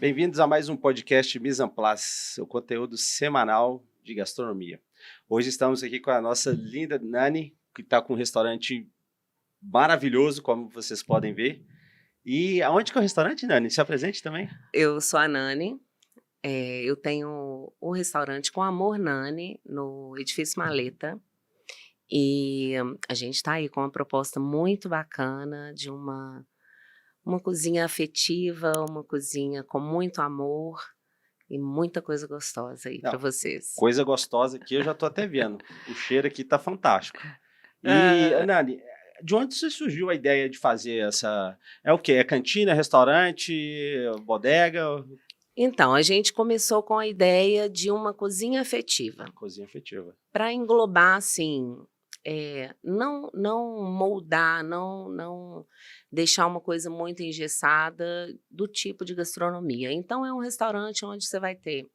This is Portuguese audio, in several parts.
Bem-vindos a mais um podcast Mise en Place, seu conteúdo semanal de gastronomia. Hoje estamos aqui com a nossa linda Nani, que está com um restaurante maravilhoso, como vocês podem ver. E aonde que é o restaurante, Nani? Se apresente também. Eu sou a Nani, eu tenho um restaurante com Amor Nani, no Edifício Maleta, e a gente está aí com uma proposta muito bacana de uma cozinha afetiva, uma cozinha com muito amor e muita coisa gostosa aí para Não, vocês. coisa gostosa aqui eu já estou até vendo. O cheiro aqui está fantástico. E, Nani, de onde você surgiu a ideia de fazer essa... É o quê? É cantina, restaurante, bodega? Então, a gente começou com a ideia de uma cozinha afetiva. Cozinha afetiva. Para englobar, assim, não moldar, não deixar uma coisa muito engessada do tipo de gastronomia. Então, é um restaurante onde você vai ter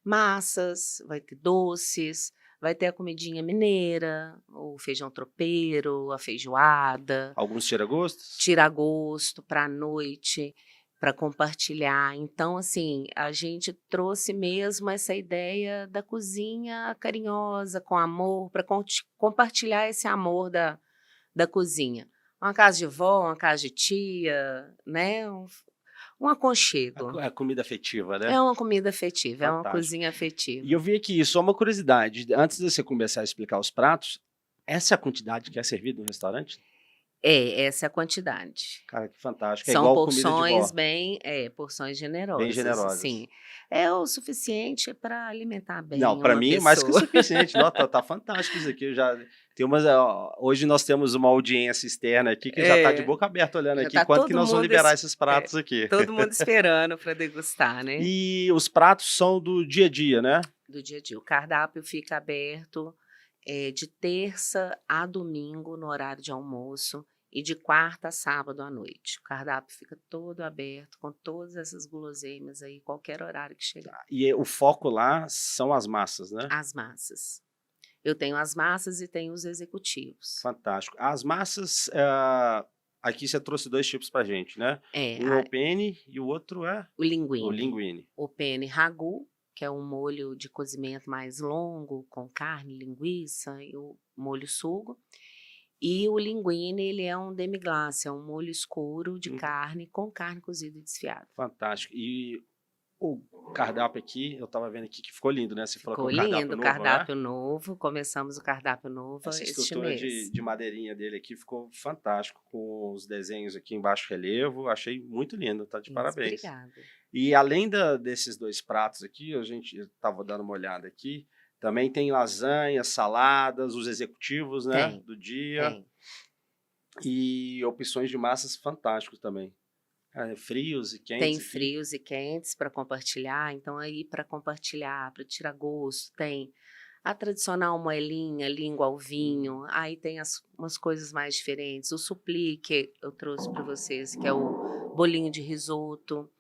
massas, vai ter doces, vai ter a comidinha mineira, o feijão tropeiro, a feijoada. Alguns tira-gostos? Tira-gosto para a noite, para compartilhar. Então, assim, a gente trouxe mesmo essa ideia da cozinha carinhosa, com amor, para compartilhar esse amor da cozinha. Uma casa de vó, uma casa de tia, né? Um aconchego. É comida afetiva, né? É uma comida afetiva, é uma Fantástico. cozinha afetiva. E eu vi aqui, só uma curiosidade, antes de você começar a explicar os pratos, essa é a quantidade que é servida no restaurante? Essa é a quantidade. Cara, que fantástico. É São igual comida de porções vó. porções generosas. Bem generosas. Sim. É o suficiente para alimentar bem Não, para uma mim é mais que o pessoa. suficiente. Não, tá fantástico isso aqui. Eu já tem umas, hoje nós temos uma audiência externa aqui que já está de boca aberta olhando Já aqui tá quando todo que nós vamos mundo liberar esses pratos aqui. Todo mundo esperando para degustar, né? E os pratos são do dia a dia, né? Do dia a dia. O cardápio fica aberto de terça a domingo no horário de almoço e de quarta a sábado à noite. O cardápio fica todo aberto com todas essas guloseimas aí, qualquer horário que chegar. E o foco lá são as massas, né? As massas. Eu tenho as massas e tenho os executivos. Fantástico. As massas, aqui você trouxe dois tipos pra gente, né? Um é o penne e o outro é? O linguine. O linguine. O penne ragu, que é um molho de cozimento mais longo, com carne, linguiça e o molho sugo. E o linguine, ele é um demi-glace, é um molho escuro de carne com carne cozida e desfiada. Fantástico. E o cardápio aqui, eu estava vendo aqui que ficou lindo, né? Você falou Ficou que é um lindo, cardápio novo, começamos o cardápio novo Essa este estrutura mês. de madeirinha dele aqui ficou fantástico, com os desenhos aqui em baixo relevo, achei muito lindo, tá de parabéns. Obrigada. E além desses dois pratos aqui, a gente estava dando uma olhada aqui, também tem lasanhas, saladas, os executivos, né, do dia. Tem. E opções de massas fantásticos também. Frios e quentes. Tem frios e quentes para compartilhar, então aí para compartilhar, para tirar gosto, tem a tradicional moelinha, língua ao vinho, aí tem umas coisas mais diferentes, o supli que eu trouxe para vocês, que é o bolinho de risoto,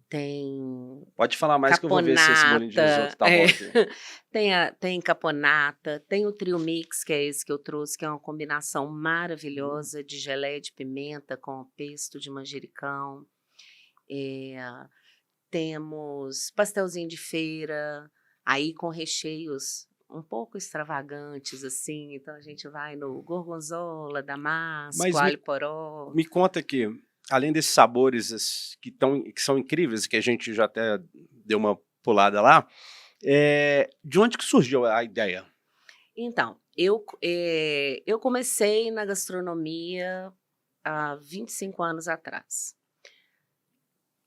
tem... Pode falar mais caponata, que eu vou ver se esse bolinho de risoto tá bom aqui. Tem caponata, tem o trio mix, que é esse que eu trouxe, que é uma combinação maravilhosa de geleia de pimenta com pesto de manjericão. Temos pastelzinho de feira, aí com recheios um pouco extravagantes, assim, então a gente vai no gorgonzola, damasco, alho poró. Me conta aqui, além desses sabores que são incríveis, que a gente já até deu uma pulada lá, de onde que surgiu a ideia? Então, eu comecei na gastronomia há 25 anos atrás,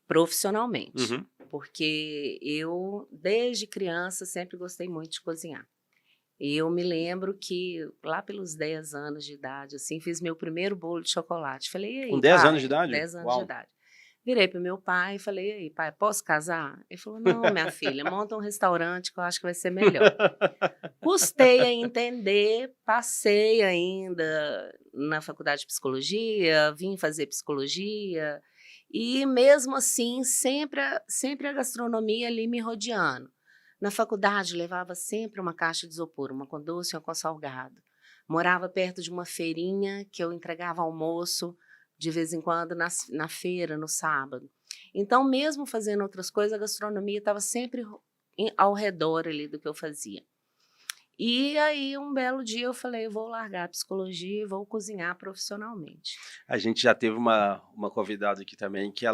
profissionalmente, porque eu, desde criança, sempre gostei muito de cozinhar. E eu me lembro que lá pelos 10 anos de idade, assim, fiz meu primeiro bolo de chocolate. Falei, e aí, com 10 pai? anos de idade? 10 anos Uau. de idade. Virei pro meu pai e falei, e aí, pai, posso casar? Ele falou, não, minha filha, monta um restaurante que eu acho que vai ser melhor. Custei a entender, passei ainda na faculdade de psicologia, vim fazer psicologia, e mesmo assim, sempre a gastronomia ali me rodeando. Na faculdade, levava sempre uma caixa de isopor, uma com doce e uma com salgado. Morava perto de uma feirinha que eu entregava almoço de vez em quando na feira, no sábado. Então, mesmo fazendo outras coisas, a gastronomia estava sempre ao redor ali do que eu fazia. E aí, um belo dia, eu falei, vou largar a psicologia e vou cozinhar profissionalmente. A gente já teve uma convidada aqui também, que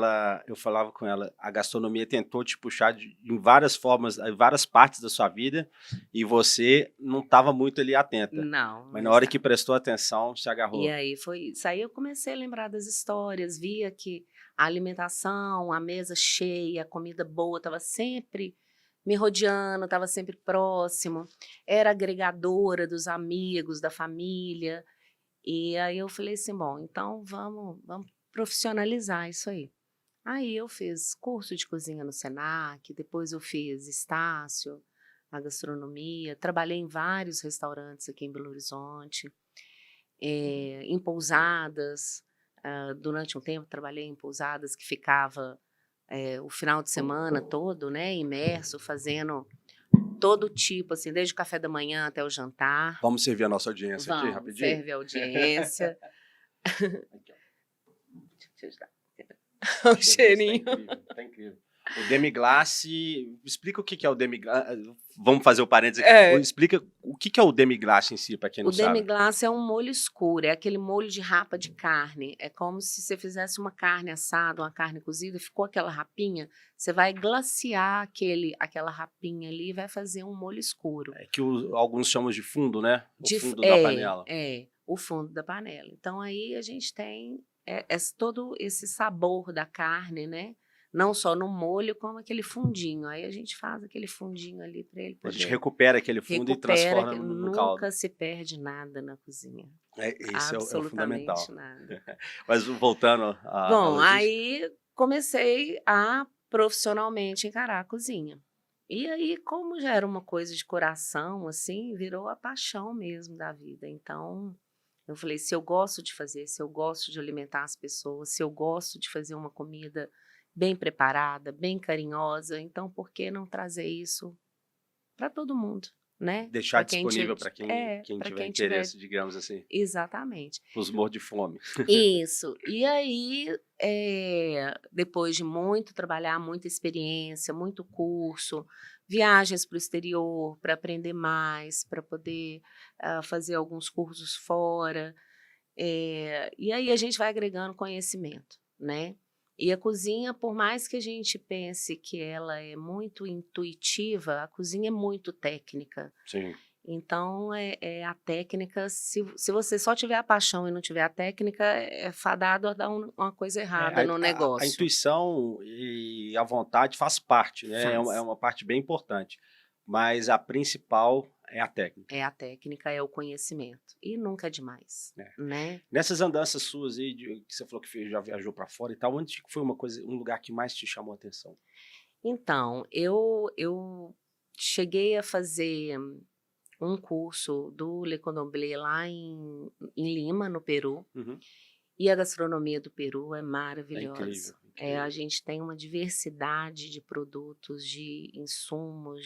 eu falava com ela, a gastronomia tentou te puxar em várias formas, em várias partes da sua vida, e você não estava muito ali atenta. Não, Mas na hora que exato. prestou atenção, se E agarrou. aí foi isso. Aí eu comecei a lembrar das histórias, via que a alimentação, a mesa cheia, a comida boa, estava sempre me rodeando, estava sempre próximo, era agregadora dos amigos, da família. E aí eu falei assim, bom, então vamos profissionalizar isso aí. Aí eu fiz curso de cozinha no Senac, depois eu fiz estácio, na gastronomia, trabalhei em vários restaurantes aqui em Belo Horizonte, em pousadas. Durante um tempo trabalhei em pousadas que ficava o final de semana todo, né, imerso, fazendo todo tipo, assim, desde o café da manhã até o jantar. Vamos servir a nossa audiência aqui, Vamos, rapidinho? serve a audiência. Aqui, ó. Deixa eu ajudar. Deixa O eu ver, cheirinho. tá incrível. O demi-glace, explica o que é o demi-glace. Vamos fazer o parênteses aqui. É. Explica o que é o demi-glace em si, para quem O não sabe. demi-glace é um molho escuro, é aquele molho de rapa de carne. É como se você fizesse uma carne assada, uma carne cozida, ficou aquela rapinha, você vai glaciar aquela rapinha ali e vai fazer um molho escuro. É que alguns chamam de fundo, né? O fundo da panela. O fundo da panela. Então aí a gente tem todo esse sabor da carne, né? Não só no molho, como aquele fundinho. Aí a gente faz aquele fundinho ali para ele A gente poder recupera aquele fundo e transforma que no caldo. nunca se perde nada na cozinha. Isso é o fundamental. Absolutamente nada. Mas voltando à Bom, logística. aí comecei a profissionalmente encarar a cozinha. E aí, como já era uma coisa de coração, assim, virou a paixão mesmo da vida. Então, eu falei, se eu gosto de fazer, se eu gosto de alimentar as pessoas, se eu gosto de fazer uma comida bem preparada, bem carinhosa, então por que não trazer isso para todo mundo, né? Deixar disponível para quem pra tiver quem interesse, digamos assim. Exatamente. Os morros de fome. Isso. E aí, depois de muito trabalhar, muita experiência, muito curso, viagens para o exterior para aprender mais, para poder fazer alguns cursos fora. E aí a gente vai agregando conhecimento, né? E a cozinha, por mais que a gente pense que ela é muito intuitiva, a cozinha é muito técnica. Sim. Então, a técnica, se você só tiver a paixão e não tiver a técnica, é fadado a dar uma coisa errada no A negócio. intuição e a vontade faz parte, né? É Faz. uma parte bem importante. Mas a principal é a técnica. É a técnica, é o conhecimento. E nunca é demais, né? Nessas andanças suas aí, que você falou que já viajou para fora e tal, onde foi um lugar que mais te chamou a atenção? Então, eu cheguei a fazer um curso do Le Cordon Bleu lá em Lima, no Peru. Uhum. E a gastronomia do Peru é É maravilhosa. incrível. Incrível. A gente tem uma diversidade de produtos, de insumos,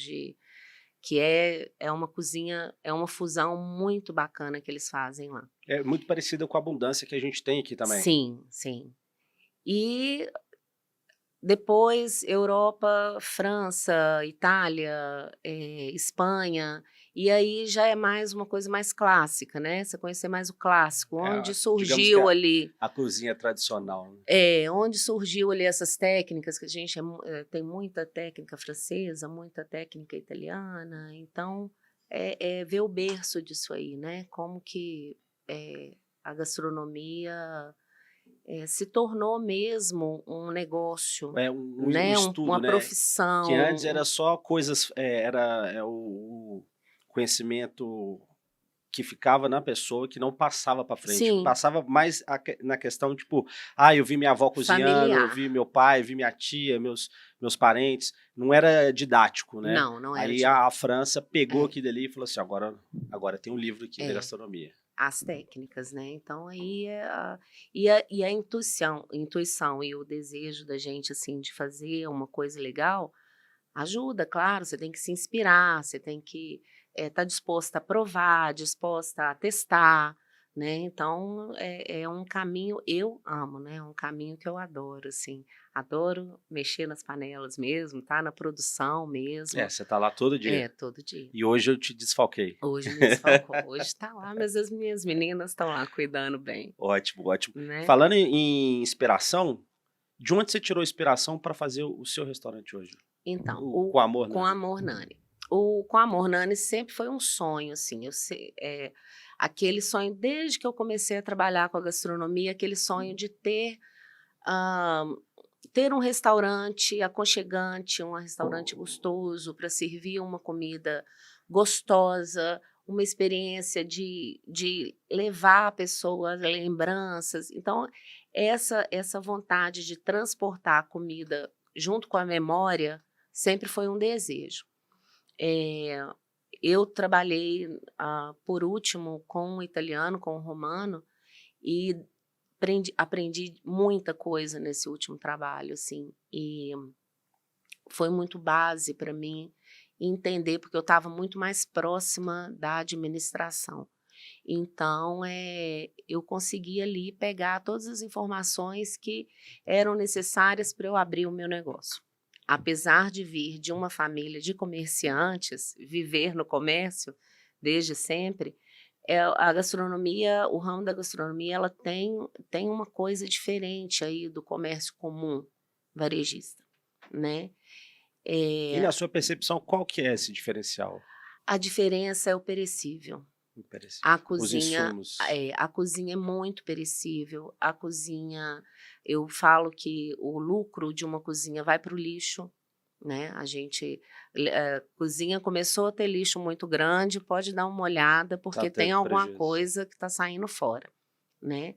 que é uma cozinha, é uma fusão muito bacana que eles fazem lá. É muito parecida com a abundância que a gente tem aqui também. Sim, sim. E depois Europa, França, Itália, Espanha, e aí já é mais uma coisa mais clássica, né? Você conhecer mais o clássico, onde Digamos surgiu que ali. a cozinha tradicional. Né? Onde surgiu ali essas técnicas, que a gente tem muita técnica francesa, muita técnica italiana, então é ver o berço disso aí, né? Como que a gastronomia se tornou mesmo um negócio, Um né? estudo, Uma né? profissão. Que antes era só coisas, era o conhecimento que ficava na pessoa, que não passava para frente. Sim. Passava mais na questão, tipo, eu vi minha avó cozinhando, eu vi meu pai, vi minha tia, meus parentes. Não era didático, né? Não era Aí didático. a França pegou aquilo ali e falou assim, agora tem um livro aqui da gastronomia. As técnicas, né? Então aí e a intuição e o desejo da gente assim de fazer uma coisa legal ajuda, claro. Você tem que se inspirar, você tem que estar disposta a provar, disposta a testar, né? Então, é um caminho, eu amo, né? É um caminho que eu adoro, assim. Adoro mexer nas panelas mesmo, tá? Na produção mesmo. Você tá lá todo dia. Todo dia. E hoje eu te desfalquei. Hoje me desfalcou. Hoje tá lá, mas as minhas meninas estão lá cuidando bem. Ótimo, ótimo. Né? Falando em inspiração, de onde você tirou inspiração para fazer o seu restaurante hoje? Então, Com Amor Nani. Com Amor Nani. O Com Amor Nani sempre foi um sonho, assim. Aquele sonho, desde que eu comecei a trabalhar com a gastronomia, aquele sonho de ter um restaurante aconchegante, um restaurante gostoso para servir uma comida gostosa, uma experiência de levar a pessoa às lembranças. Então, essa vontade de transportar a comida junto com a memória sempre foi um desejo. Eu trabalhei, por último, com o italiano, com o romano, e aprendi muita coisa nesse último trabalho, assim, e foi muito base para mim entender, porque eu estava muito mais próxima da administração. Então, eu consegui ali pegar todas as informações que eram necessárias para eu abrir o meu negócio. Apesar de vir de uma família de comerciantes, viver no comércio desde sempre, a gastronomia, o ramo da gastronomia, ela tem uma coisa diferente aí do comércio comum varejista, né? E na sua percepção, qual que é esse diferencial? A diferença é o perecível. Os insumos. A cozinha é muito perecível. A cozinha, eu falo que o lucro de uma cozinha vai para o lixo, né? A cozinha começou a ter lixo muito grande, pode dar uma olhada, porque tem alguma coisa que está saindo fora, né?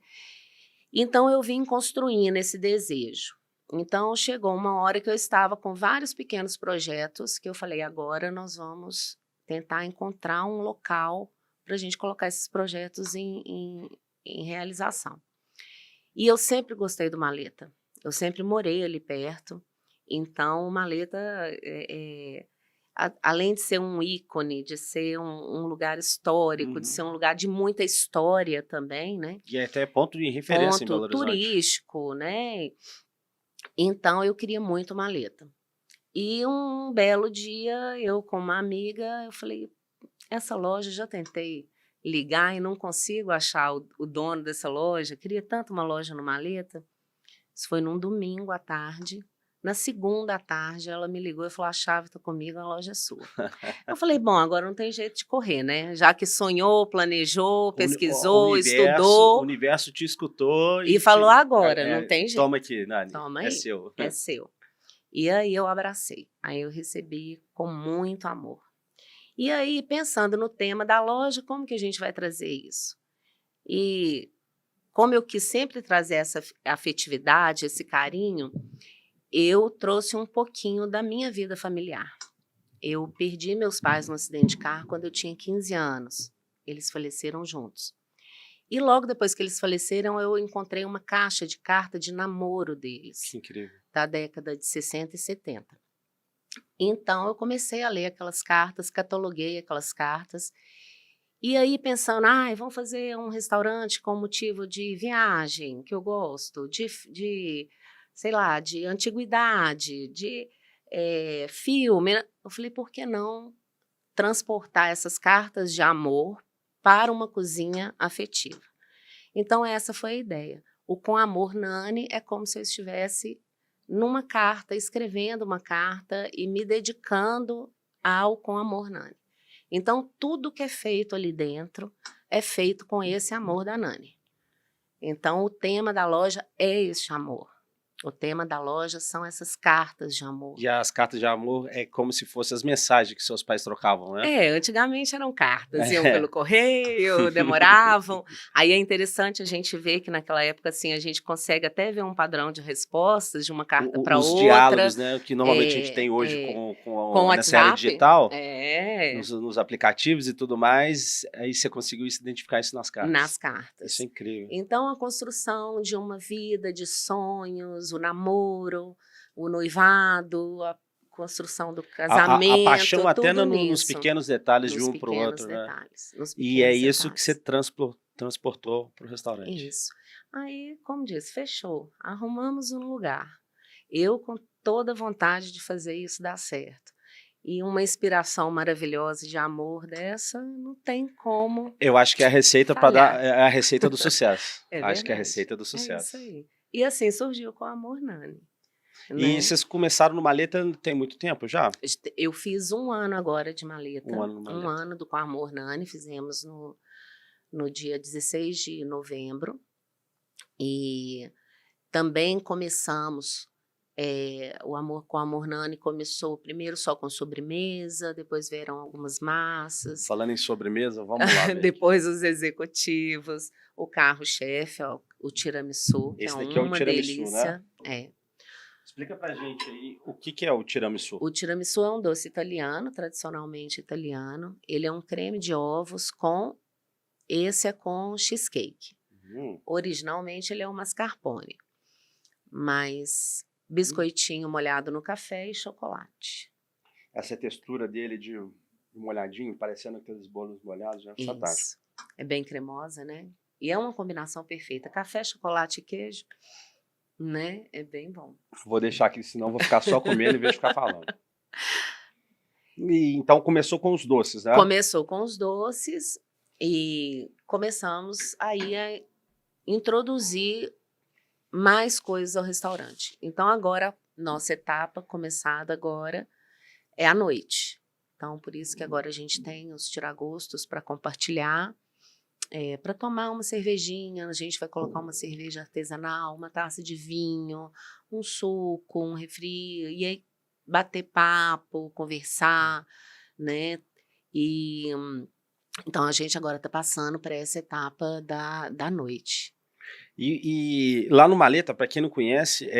Então, eu vim construindo esse desejo. Então, chegou uma hora que eu estava com vários pequenos projetos, que eu falei, agora nós vamos tentar encontrar um local para a gente colocar esses projetos em realização. E eu sempre gostei do Maleta. Eu sempre morei ali perto. Então, o Maleta, além de ser um ícone, de ser um lugar histórico, de ser um lugar de muita história também, né? E é até ponto de referência em Belo Horizonte. Turístico, né? Então, eu queria muito o Maleta. E um belo dia, eu com uma amiga, eu falei, essa loja, já tentei ligar e não consigo achar o dono dessa loja. Queria tanto uma loja no Maleta. Isso foi num domingo à tarde. Na segunda à tarde, ela me ligou e falou, a chave está comigo, a loja é sua. Eu falei, bom, agora não tem jeito de correr, né? Já que sonhou, planejou, pesquisou, estudou. O universo te escutou. E falou, agora, não tem jeito. Toma aqui, Nani, toma aí, é seu. É seu. E aí eu abracei. Aí eu recebi com muito amor. E aí, pensando no tema da loja, como que a gente vai trazer isso? E como eu quis sempre trazer essa afetividade, esse carinho, eu trouxe um pouquinho da minha vida familiar. Eu perdi meus pais num acidente de carro quando eu tinha 15 anos. Eles faleceram juntos. E logo depois que eles faleceram, eu encontrei uma caixa de carta de namoro deles. Que incrível. Da década de 60 e 70. Então, eu comecei a ler aquelas cartas, cataloguei aquelas cartas. E aí, pensando, vamos fazer um restaurante com motivo de viagem, que eu gosto, sei lá, de antiguidade, de filme. Eu falei, por que não transportar essas cartas de amor para uma cozinha afetiva? Então, essa foi a ideia. O Com Amor Nani é como se eu estivesse numa carta, escrevendo uma carta e me dedicando ao Com Amor Nani. Então, tudo que é feito ali dentro é feito com esse amor da Nani. Então, o tema da loja é esse amor. O tema da loja são essas cartas de amor. E as cartas de amor é como se fossem as mensagens que seus pais trocavam, né? Antigamente eram cartas, iam pelo correio, demoravam. Aí é interessante a gente ver que naquela época, assim, a gente consegue até ver um padrão de respostas de uma carta para outra. Os diálogos, né? Que normalmente a gente tem hoje com nessa era digital, nos aplicativos e tudo mais. Aí você conseguiu identificar isso nas cartas. Nas cartas. Isso é incrível. Então, a construção de uma vida de sonhos, o namoro, o noivado, a construção do casamento, a paixão até tudo nos pequenos detalhes de um para o outro, né? E é isso que você transportou para o restaurante. Isso. Aí, como disse, fechou. Arrumamos um lugar. Eu com toda vontade de fazer isso dar certo. E uma inspiração maravilhosa de amor dessa, não tem como Eu acho que é a receita para dar, falhar. é a receita do sucesso. É Acho que é a verdade. receita do É sucesso. isso aí. E assim surgiu com o Amor Nani, E né? vocês começaram no Maleta tem muito tempo já? Eu fiz 1 ano agora de Um maleta. ano no 1 Maleta. ano do Com Amor Nani, fizemos no dia 16 de novembro. E também começamos, o Amor com Amor Nani começou primeiro só com sobremesa, depois vieram algumas massas, Falando em sobremesa, vamos lá ver aqui. depois os executivos, o carro-chefe, ó, o tiramisu, que Esse é daqui é o uma tiramisu, delícia. né? É. Explica pra gente aí o que é o tiramisu. O tiramisu é um doce italiano, tradicionalmente italiano. Ele é um creme de ovos esse é com cheesecake. Originalmente ele é um mascarpone, mas biscoitinho molhado no café e chocolate. Essa textura dele de molhadinho, parecendo aqueles bolos molhados, é fantástico. Isso. É bem cremosa, né? E é uma combinação perfeita. Café, chocolate e queijo, né? É bem bom. Vou deixar aqui, senão vou ficar só comendo em vez de ficar falando. E, então começou com os doces, né? Começou com os doces e começamos aí a introduzir mais coisas ao restaurante. Então agora, nossa etapa começada agora é à noite. Então por isso que agora a gente tem os tiragostos para compartilhar, para tomar uma cervejinha, a gente vai colocar uma cerveja artesanal, uma taça de vinho, um suco, um refri, e aí bater papo, conversar, né? E então a gente agora está passando para essa etapa da noite. E lá no Maleta, para quem não conhece,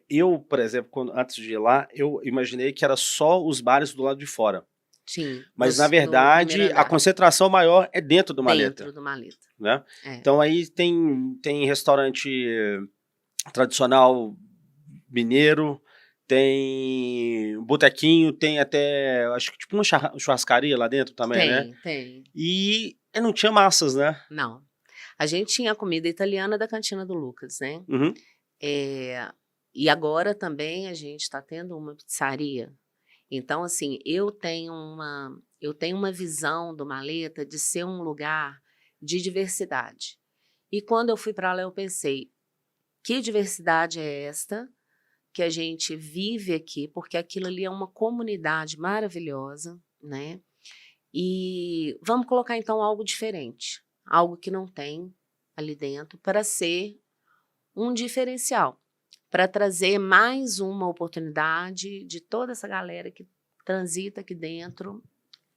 eu, por exemplo, antes de ir lá, eu imaginei que era só os bares do lado de fora. Sim. Mas, na no primeiro verdade, a andar. concentração maior é dentro do Maleta. Dentro do Maleta. Né? É. Então aí tem restaurante tradicional mineiro, tem botequinho, tem até, acho que tipo uma churrascaria lá dentro também, né? Tem. E não tinha massas, né? Não. A gente tinha a comida italiana da Cantina do Lucas, né? Uhum. E agora também a gente está tendo uma pizzaria. Então, assim, eu tenho uma visão do Maleta de ser um lugar de diversidade. E quando eu fui para lá, eu pensei, que diversidade é esta que a gente vive aqui? Porque aquilo ali é uma comunidade maravilhosa, né? E vamos colocar, então, algo diferente. Algo que não tem ali dentro para ser um diferencial. Para trazer mais uma oportunidade de toda essa galera que transita aqui dentro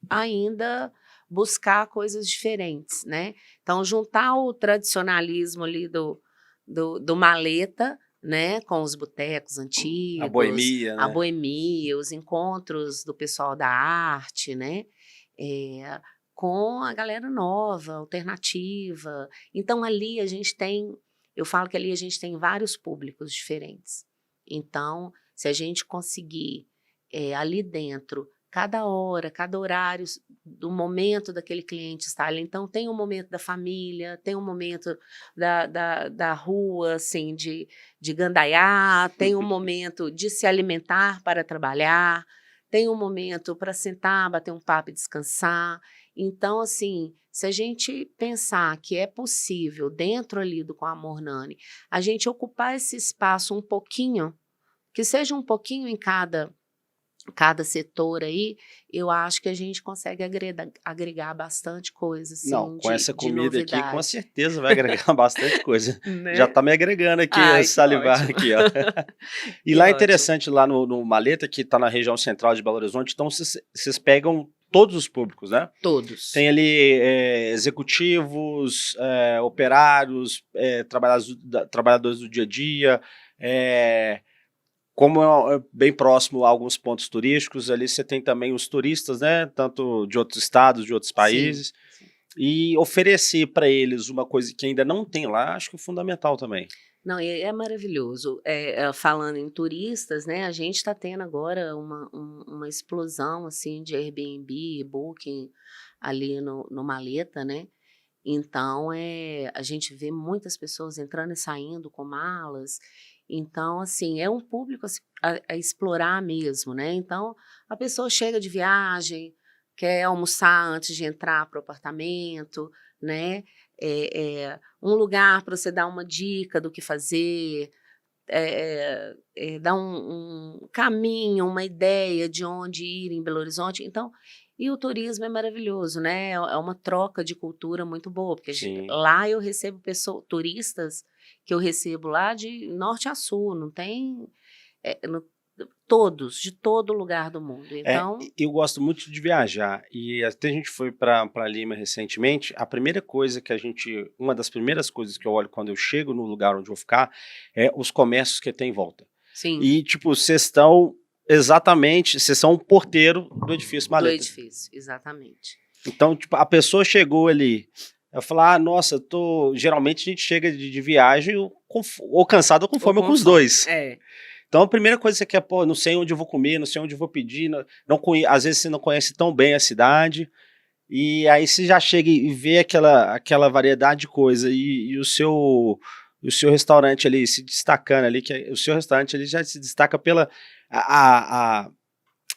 ainda buscar coisas diferentes, né? Então, juntar o tradicionalismo ali do Maleta, né? Com os botecos antigos, A boemia, né? A boemia, os encontros do pessoal da arte, né? Com a galera nova, alternativa. Então, ali a gente tem, eu falo que ali a gente tem vários públicos diferentes. Então, se a gente conseguir ali dentro, cada hora, cada horário do momento daquele cliente estar ali. Então, tem um momento da família, tem um momento da rua, assim, de gandaiar, tem um momento de se alimentar para trabalhar, tem um momento para sentar, bater um papo e descansar. Então, assim, se a gente pensar que é possível, dentro ali do Com Amor Nani, a gente ocupar esse espaço um pouquinho, que seja um pouquinho em cada setor aí, eu acho que a gente consegue agregar bastante coisa, assim, Não, com essa comida aqui, com novidade. certeza vai agregar bastante coisa. Né? Já tá me agregando aqui, salivar aqui, ó. E lá é interessante, lá no Maleta, que tá na região central de Belo Horizonte, então vocês pegam todos os públicos, né? Todos. Tem ali executivos, operários, trabalhadores do dia a dia, como é bem próximo a alguns pontos turísticos, ali você tem também os turistas, né? Tanto de outros estados, de outros países. Sim. E oferecer para eles uma coisa que ainda não tem lá, acho que é fundamental também. Não, é maravilhoso. Falando em turistas, né? A gente está tendo agora uma explosão assim de Airbnb, Booking ali no Maleta, né? Então, a gente vê muitas pessoas entrando e saindo com malas. Então, assim, é um público a explorar mesmo, né? Então, a pessoa chega de viagem, quer almoçar antes de entrar para o apartamento, né? Um lugar para você dar uma dica do que fazer, dar um caminho, uma ideia de onde ir em Belo Horizonte. Então, e o turismo é maravilhoso, né? É uma troca de cultura muito boa, porque Sim. lá eu recebo turistas que eu recebo lá de norte a sul, não tem todos, de todo lugar do mundo. Então, Eu gosto muito de viajar e até a gente foi para Lima recentemente. A primeira coisa uma das primeiras coisas que eu olho quando eu chego no lugar onde eu vou ficar é os comércios que tem em volta. sim, E tipo, vocês são o porteiro do edifício do Maleta. edifício, exatamente. Então, tipo, a pessoa chegou ali, eu falo, nossa, geralmente a gente chega de viagem ou cansado ou com fome ou com os dois. Então a primeira coisa que você quer, pô, não sei onde eu vou comer, não sei onde eu vou pedir, às vezes você não conhece tão bem a cidade, e aí você já chega e vê aquela variedade de coisa, e o seu restaurante ali se destacando ali, o seu restaurante ali já se destaca pela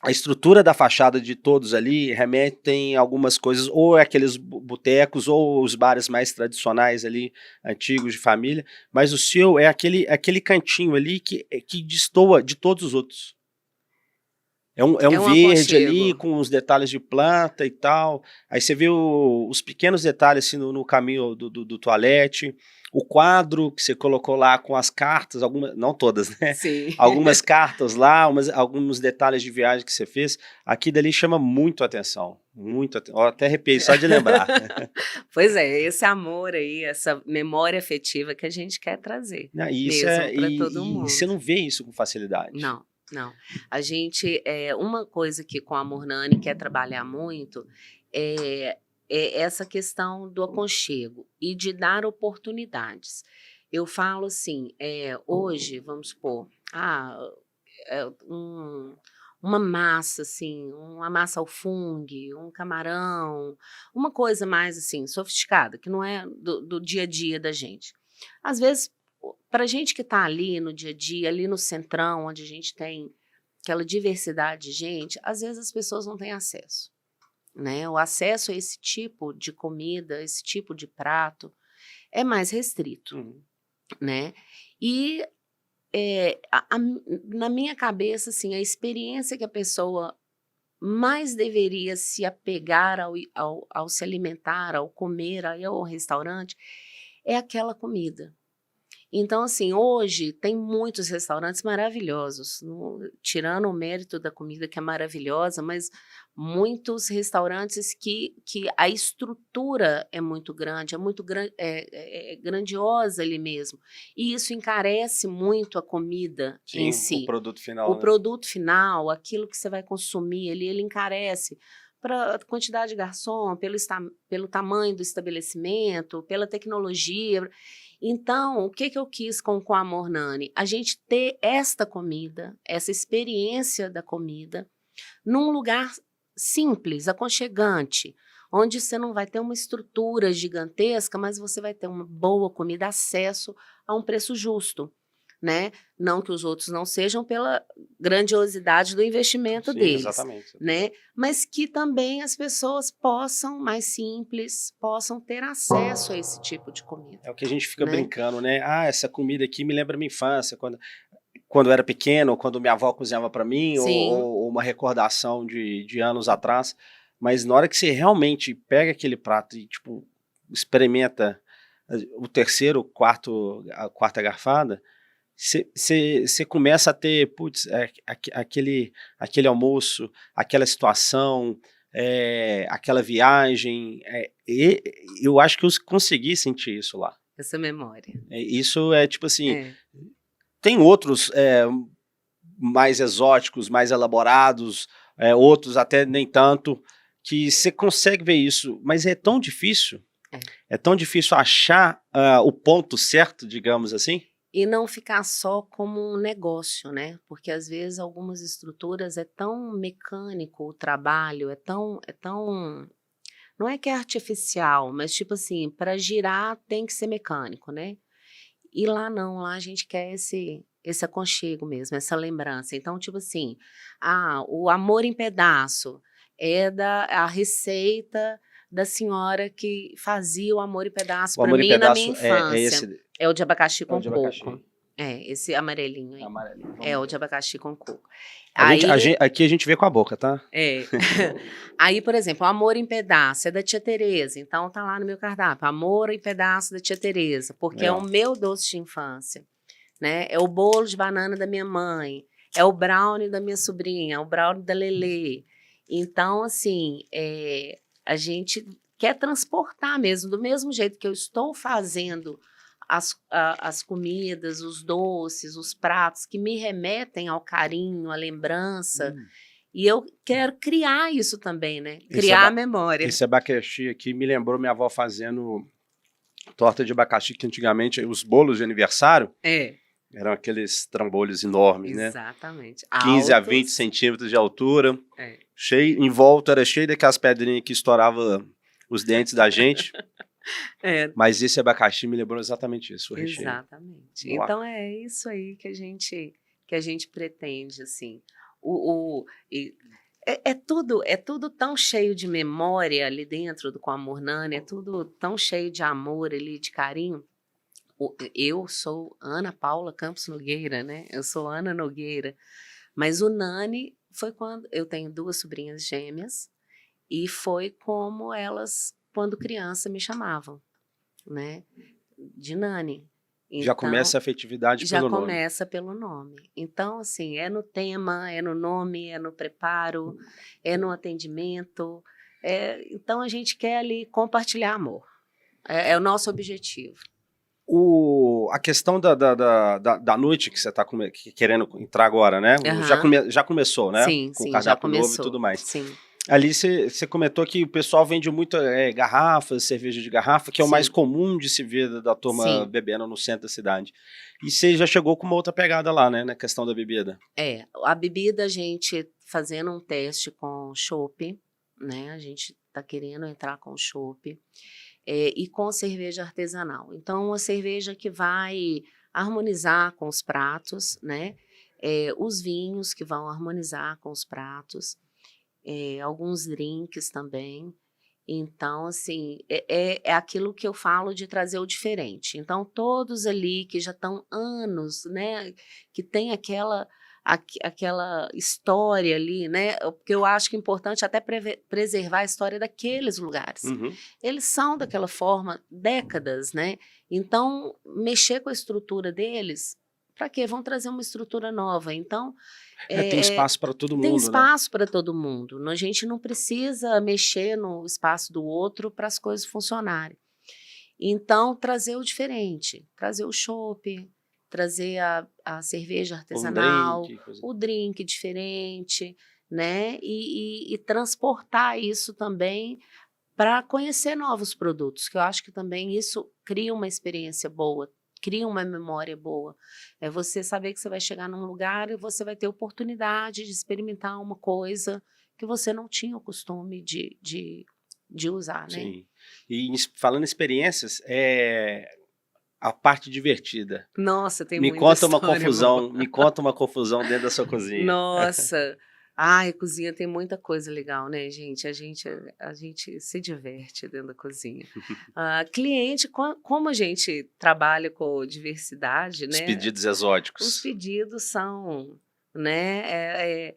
a estrutura da fachada de todos ali remetem algumas coisas, ou é aqueles botecos, ou os bares mais tradicionais ali, antigos de família, mas o seu é aquele cantinho ali que destoa de todos os outros. É um verde ali, aconchego. com os detalhes de planta e tal. Aí você vê os pequenos detalhes assim, no caminho do toalete. O quadro que você colocou lá com as cartas, algumas, não todas, né? Sim. Algumas cartas lá, alguns detalhes de viagem que você fez. Aqui dali chama muito atenção. Muito atenção. Até arrepiei só de lembrar. Pois é, esse amor aí, essa memória afetiva que a gente quer trazer Não, e mesmo para todo e você mundo. não vê isso com facilidade. Não, não. A gente, uma coisa que com a Amor Nani quer trabalhar muito é, é essa questão do aconchego e de dar oportunidades. Eu falo assim, hoje, vamos supor, é uma massa, assim, uma massa ao fungo, um camarão, uma coisa mais, assim, sofisticada, que não é do dia a dia da gente. Às vezes, para a gente que está ali no dia a dia, ali no centrão, onde a gente tem aquela diversidade de gente, às vezes as pessoas não têm acesso, né? O acesso a esse tipo de comida, esse tipo de prato, é mais restrito, Uhum. né? E na minha cabeça, assim, a experiência que a pessoa mais deveria se apegar ao se alimentar, ao comer, aí ao restaurante, é aquela comida. Então, assim, hoje tem muitos restaurantes maravilhosos, tirando o mérito da comida que é maravilhosa, mas muitos restaurantes que a estrutura é muito grande, é grandiosa ali mesmo. E isso encarece muito a comida em Sim, o si. produto final, O né? produto final, aquilo que você vai consumir ali, ele encarece para a quantidade de garçom, pelo tamanho do estabelecimento, pela tecnologia. Então, o que eu quis com o Amor Nani? A gente ter esta comida, essa experiência da comida, num lugar simples, aconchegante, onde você não vai ter uma estrutura gigantesca, mas você vai ter uma boa comida, acesso a um preço justo, né? Não que os outros não sejam pela grandiosidade do investimento Sim, deles, exatamente. né? Mas que também as pessoas possam, mais simples, possam ter acesso a esse tipo de comida, É o que a gente fica né? brincando, né? Essa comida aqui me lembra minha infância, quando eu era pequeno, ou quando minha avó cozinhava para mim, Sim, ou uma recordação de anos atrás. Mas na hora que você realmente pega aquele prato e, tipo, experimenta o terceiro, a quarta garfada, você começa a ter, putz, aquele almoço, aquela situação, aquela viagem, e eu acho que eu consegui sentir isso lá. essa memória. Isso é tipo assim, É. tem outros mais exóticos, mais elaborados, outros até nem tanto, que você consegue ver isso, mas é tão difícil achar o ponto certo, digamos assim. E não ficar só como um negócio, né? Porque às vezes algumas estruturas é tão mecânico o trabalho, não é que é artificial, mas tipo assim, para girar tem que ser mecânico, né? E lá não, lá a gente quer esse aconchego mesmo, essa lembrança. Então, tipo assim, o Amor em Pedaço é a receita da senhora que fazia o Amor em Pedaço O para Amor em mim na minha Pedaço é infância. esse, É o de abacaxi é o com de abacaxi. coco. É, esse amarelinho aí. Amarelinho. É o de abacaxi com coco. Aqui a gente vê com a boca, tá? É. Aí, por exemplo, o Amor em Pedaço é da tia Tereza, então tá lá no meu cardápio, Amor em Pedaço da tia Tereza, porque é o Legal. meu doce de infância, né? É o bolo de banana da minha mãe, é o brownie da minha sobrinha, é o brownie da Lelê. Então, assim, a gente quer transportar mesmo, do mesmo jeito que eu estou fazendo as comidas, os doces, os pratos que me remetem ao carinho, à lembrança, e eu quero criar isso também, né? Criar a memória. Esse abacaxi aqui me lembrou minha avó fazendo torta de abacaxi, que antigamente os bolos de aniversário eram aqueles trambolhos enormes, né? Exatamente. 15 a Altos. 20 centímetros de altura, É. cheio, em volta era cheio daquelas pedrinhas que estourava os dentes da gente. Mas esse abacaxi me lembrou exatamente isso, o recheio. Exatamente. Vamos lá. Então é isso aí que a gente pretende, assim. É tudo tão cheio de memória ali dentro do Com Amor Nani, é tudo tão cheio de amor ali, de carinho. Eu sou Ana Paula Campos Nogueira, né? Eu sou Ana Nogueira. Mas o Nani foi quando eu tenho 2 sobrinhas gêmeas e foi como elas, quando criança, me chamavam, né? De Nani. Já Então, começa a afetividade já pelo nome. começa pelo nome. Então, assim, é no tema, é no nome, é no preparo, é no atendimento. Então, a gente quer ali compartilhar amor. É o nosso objetivo. A questão da noite que você está querendo entrar agora, né? Já começou, né? Sim, Com sim, já cardápio novo e começou. tudo mais. Sim. Ali você comentou que o pessoal vende muito garrafas, cerveja de garrafa, que é o mais comum de se ver da turma bebendo no centro da cidade. E você já chegou com uma outra pegada lá, né? Na questão da bebida. A bebida a gente fazendo um teste com chopp, né? A gente está querendo entrar com chopp. E com cerveja artesanal. Então, uma cerveja que vai harmonizar com os pratos, né? Os vinhos que vão harmonizar com os pratos, alguns drinks também. Então, assim, é aquilo que eu falo de trazer o diferente. Então, todos ali que já estão anos, né? Que tem aquela história ali, né? Porque eu acho que é importante até preservar a história daqueles lugares. Eles são daquela forma décadas, né? Então, mexer com a estrutura deles, para quê? Vão trazer uma estrutura nova. Então, tem espaço para todo mundo, tem né? espaço para todo mundo. A gente não precisa mexer no espaço do outro para as coisas funcionarem. Então, trazer o diferente, trazer o chopp, trazer a cerveja artesanal, o drink diferente, né? E transportar isso também para conhecer novos produtos, que eu acho que também isso cria uma experiência boa, cria uma memória boa. É você saber que você vai chegar num lugar e você vai ter oportunidade de experimentar uma coisa que você não tinha o costume de usar, né? Sim. E falando em experiências, a parte divertida. Nossa, tem Me muita conta uma história confusão, boa. me conta uma confusão dentro da sua cozinha. Nossa, a cozinha tem muita coisa legal, né, gente? A gente se diverte dentro da cozinha. Cliente, como a gente trabalha com diversidade, Os né? pedidos exóticos. Os pedidos são, né?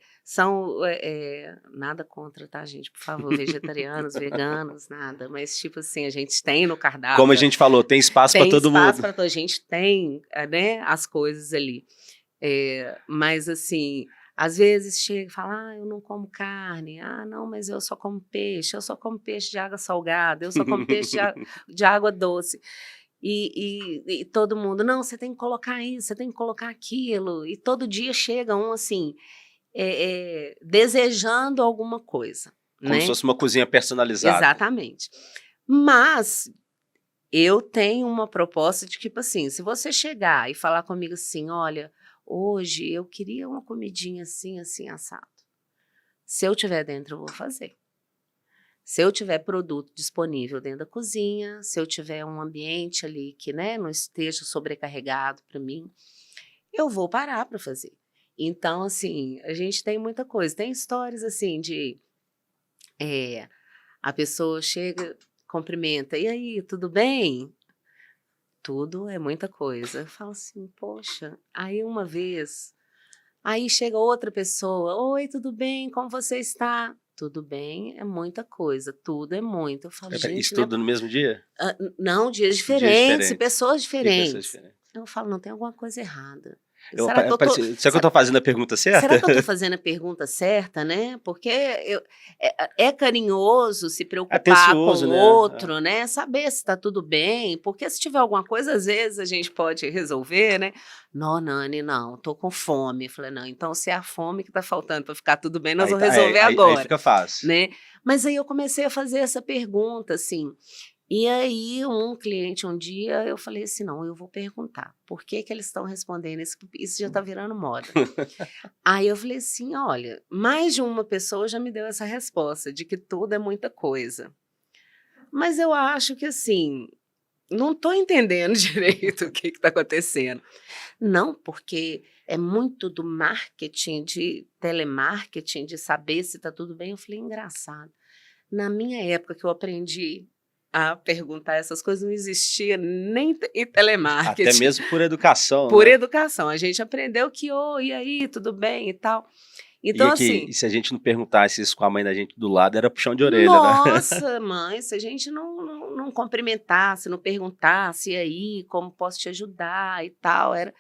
Nada contra, tá, gente? Por favor, vegetarianos, veganos, nada. Mas, tipo assim, a gente tem no cardápio. Como a gente falou, tem espaço para todo mundo. Tem espaço para toda a gente, tem, né, as coisas ali. Mas, assim, às vezes chega e fala, eu não como carne. Não, mas eu só como peixe. Eu só como peixe de água salgada. Eu só como peixe de água doce. E todo mundo, não, você tem que colocar isso, você tem que colocar aquilo. E todo dia chega um, assim, desejando alguma coisa. Como se fosse uma cozinha personalizada. Exatamente. Mas eu tenho uma proposta de tipo assim, se você chegar e falar comigo assim, olha, hoje eu queria uma comidinha assim, assim, assado. Se eu tiver dentro, eu vou fazer. Se eu tiver produto disponível dentro da cozinha, se eu tiver um ambiente ali que, né, não esteja sobrecarregado para mim, eu vou parar para fazer. Então, assim, a gente tem muita coisa. Tem histórias assim de a pessoa chega, cumprimenta, e aí, tudo bem? Tudo é muita coisa. Eu falo assim, poxa, aí uma vez, aí chega outra pessoa, oi, tudo bem? Como você está? Tudo bem, é muita coisa, tudo é muito. Eu falo, Isso gente, né? tudo no mesmo dia? Não, dias Dias diferentes, e diferentes. pessoas E pessoas diferentes. diferentes. Eu falo, não, tem alguma coisa errada. Eu, Será que eu tô, será que eu tô fazendo a pergunta será certa? que eu tô fazendo a pergunta certa, né? Porque é carinhoso se preocupar com Atencioso, o né? outro, né? Saber se tá tudo bem, porque se tiver alguma coisa, às vezes a gente pode resolver, né? Não, Nani, não, tô com fome. Eu falei, não, então se é a fome que tá faltando para ficar tudo bem, nós Aí, vamos resolver aí agora, fica fácil. né? Mas aí eu comecei a fazer essa pergunta, assim, e aí um cliente um dia, eu falei assim, não, eu vou perguntar, por que que eles estão respondendo isso? Isso já tá virando moda. Aí eu falei assim, olha, mais de uma pessoa já me deu essa resposta, de que tudo é muita coisa. Mas eu acho que assim, não estou entendendo direito o que está acontecendo. Não, porque é muito do marketing, de telemarketing, de saber se está tudo bem. Eu falei, engraçado. Na minha época que eu aprendi a perguntar essas coisas, não existia nem em Até telemarketing. mesmo por educação, Por né? educação. A gente aprendeu que, e aí, tudo bem e tal. E Então, aqui, assim, se a gente não perguntasse isso com a mãe da gente do lado, era puxão de orelha, né? nossa, mãe, se a gente não cumprimentasse, não perguntasse, e aí, como posso te ajudar e tal, era,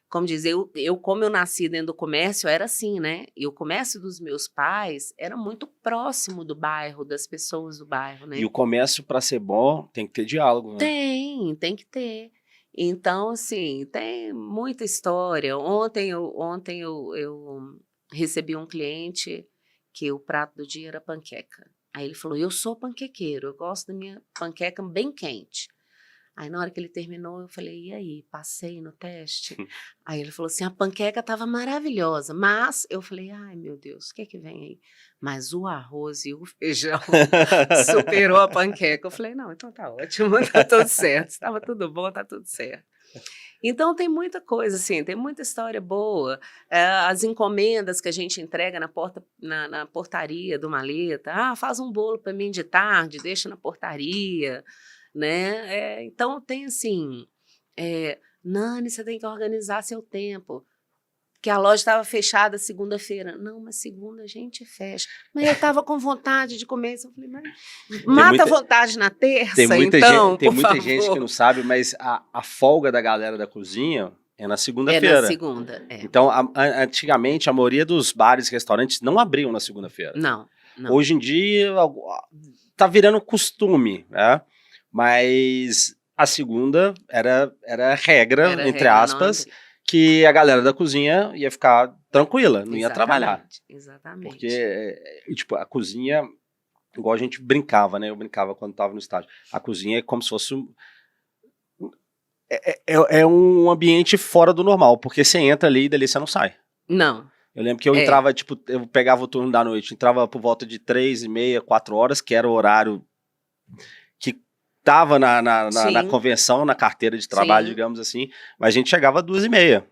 como dizer, como eu nasci dentro do comércio, era assim, né? E o comércio dos meus pais era muito próximo do bairro, das pessoas do bairro, E né? o comércio, para ser bom, tem que ter diálogo, né? Tem que ter. Então, assim, tem muita história. Ontem eu recebi um cliente que o prato do dia era panqueca. Aí ele falou: eu sou panquequeiro, eu gosto da minha panqueca bem quente. Aí na hora que ele terminou, eu falei: e aí, passei no teste? Aí ele falou assim: a panqueca estava maravilhosa, mas eu falei: ai meu Deus, o que é que vem aí? Mas o arroz e o feijão superou a panqueca. Eu falei: não, então tá ótimo, tá tudo certo. Estava tudo bom, tá tudo certo. Então tem muita coisa, assim, tem muita história boa. As encomendas que a gente entrega na portaria do maleta. Ah, faz um bolo para mim de tarde, deixa na portaria, né? Então tem assim, Nani, você tem que organizar seu tempo. Que a loja estava fechada segunda-feira. Não, mas segunda a gente fecha. Mas eu estava com vontade de comer isso. Eu falei, mas Tem mata a muita, vontade na tem terça, muita gente, então, tem por muita gente que não favor. sabe, mas a folga da galera da cozinha é na É na segunda-feira. segunda, Então, antigamente, a maioria dos bares e restaurantes não abriam na segunda-feira. Não, não. Hoje em dia, tá virando costume, né? Mas a segunda era regra, Era entre regra não aspas, abrir. que a galera da cozinha ia ficar tranquila, não ia trabalhar. Exatamente, Porque, exatamente. tipo, a cozinha, igual a gente brincava, né? Eu brincava quando tava no estágio. A cozinha é como se fosse é um ambiente fora do normal, porque você entra ali e dali você não sai. Não, Eu lembro que eu é, entrava, tipo, eu pegava o turno da noite, entrava por volta de 3h30, 4 horas, que era o horário que tava na sim, convenção, na carteira de trabalho, sim, digamos assim, mas a gente chegava às 2h30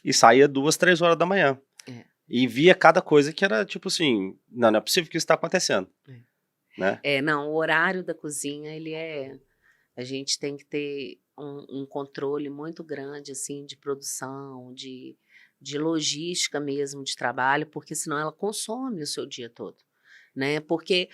e saía 2, 3 horas da manhã. é, E via cada coisa que era tipo assim, não é possível que isso está acontecendo, é. né? Não, o horário da cozinha, a gente tem que ter um controle muito grande, assim, de produção, de logística mesmo de trabalho, porque senão ela consome o seu dia todo, né? Porque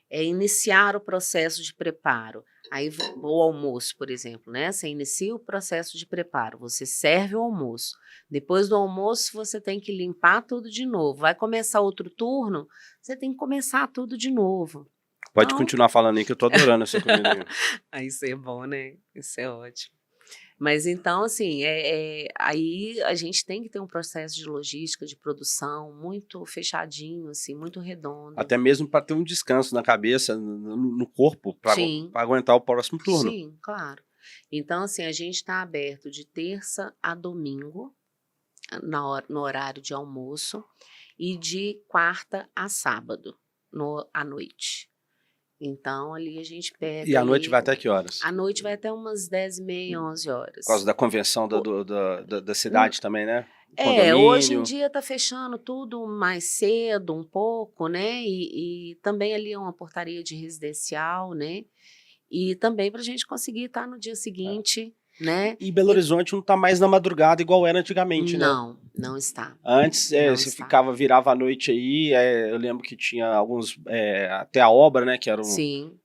é iniciar o processo de preparo. Aí o almoço, por exemplo, né? Você inicia o processo de preparo, você serve o almoço. Depois do almoço, você tem que limpar tudo de novo. Vai começar outro turno, você tem que começar tudo de novo. Pode Então, continuar falando aí que eu tô adorando essa comida aí. isso é bom, né? Isso é ótimo. Mas então, assim, aí a gente tem que ter um processo de logística, de produção muito fechadinho, assim, muito redondo. Até mesmo para ter um descanso na cabeça, no corpo, para Sim, aguentar o próximo turno. sim, claro. Então, assim, a gente está aberto de terça a domingo, no horário de almoço, e de quarta a sábado, à noite. Então, ali a gente pega. E à noite ali, vai até que horas? à noite vai até umas 10h30, 11 Por causa horas. da convenção da cidade também, né? O Hoje em condomínio. dia está fechando tudo mais cedo, um pouco, né? E também ali é uma portaria de residencial, né? E também para a gente conseguir estar no dia seguinte, né? E Belo Horizonte não está mais na madrugada igual era antigamente, né? Não, não está. Antes, Não você está. virava à noite aí, eu lembro que tinha alguns, até a obra, né, que era um, Sim.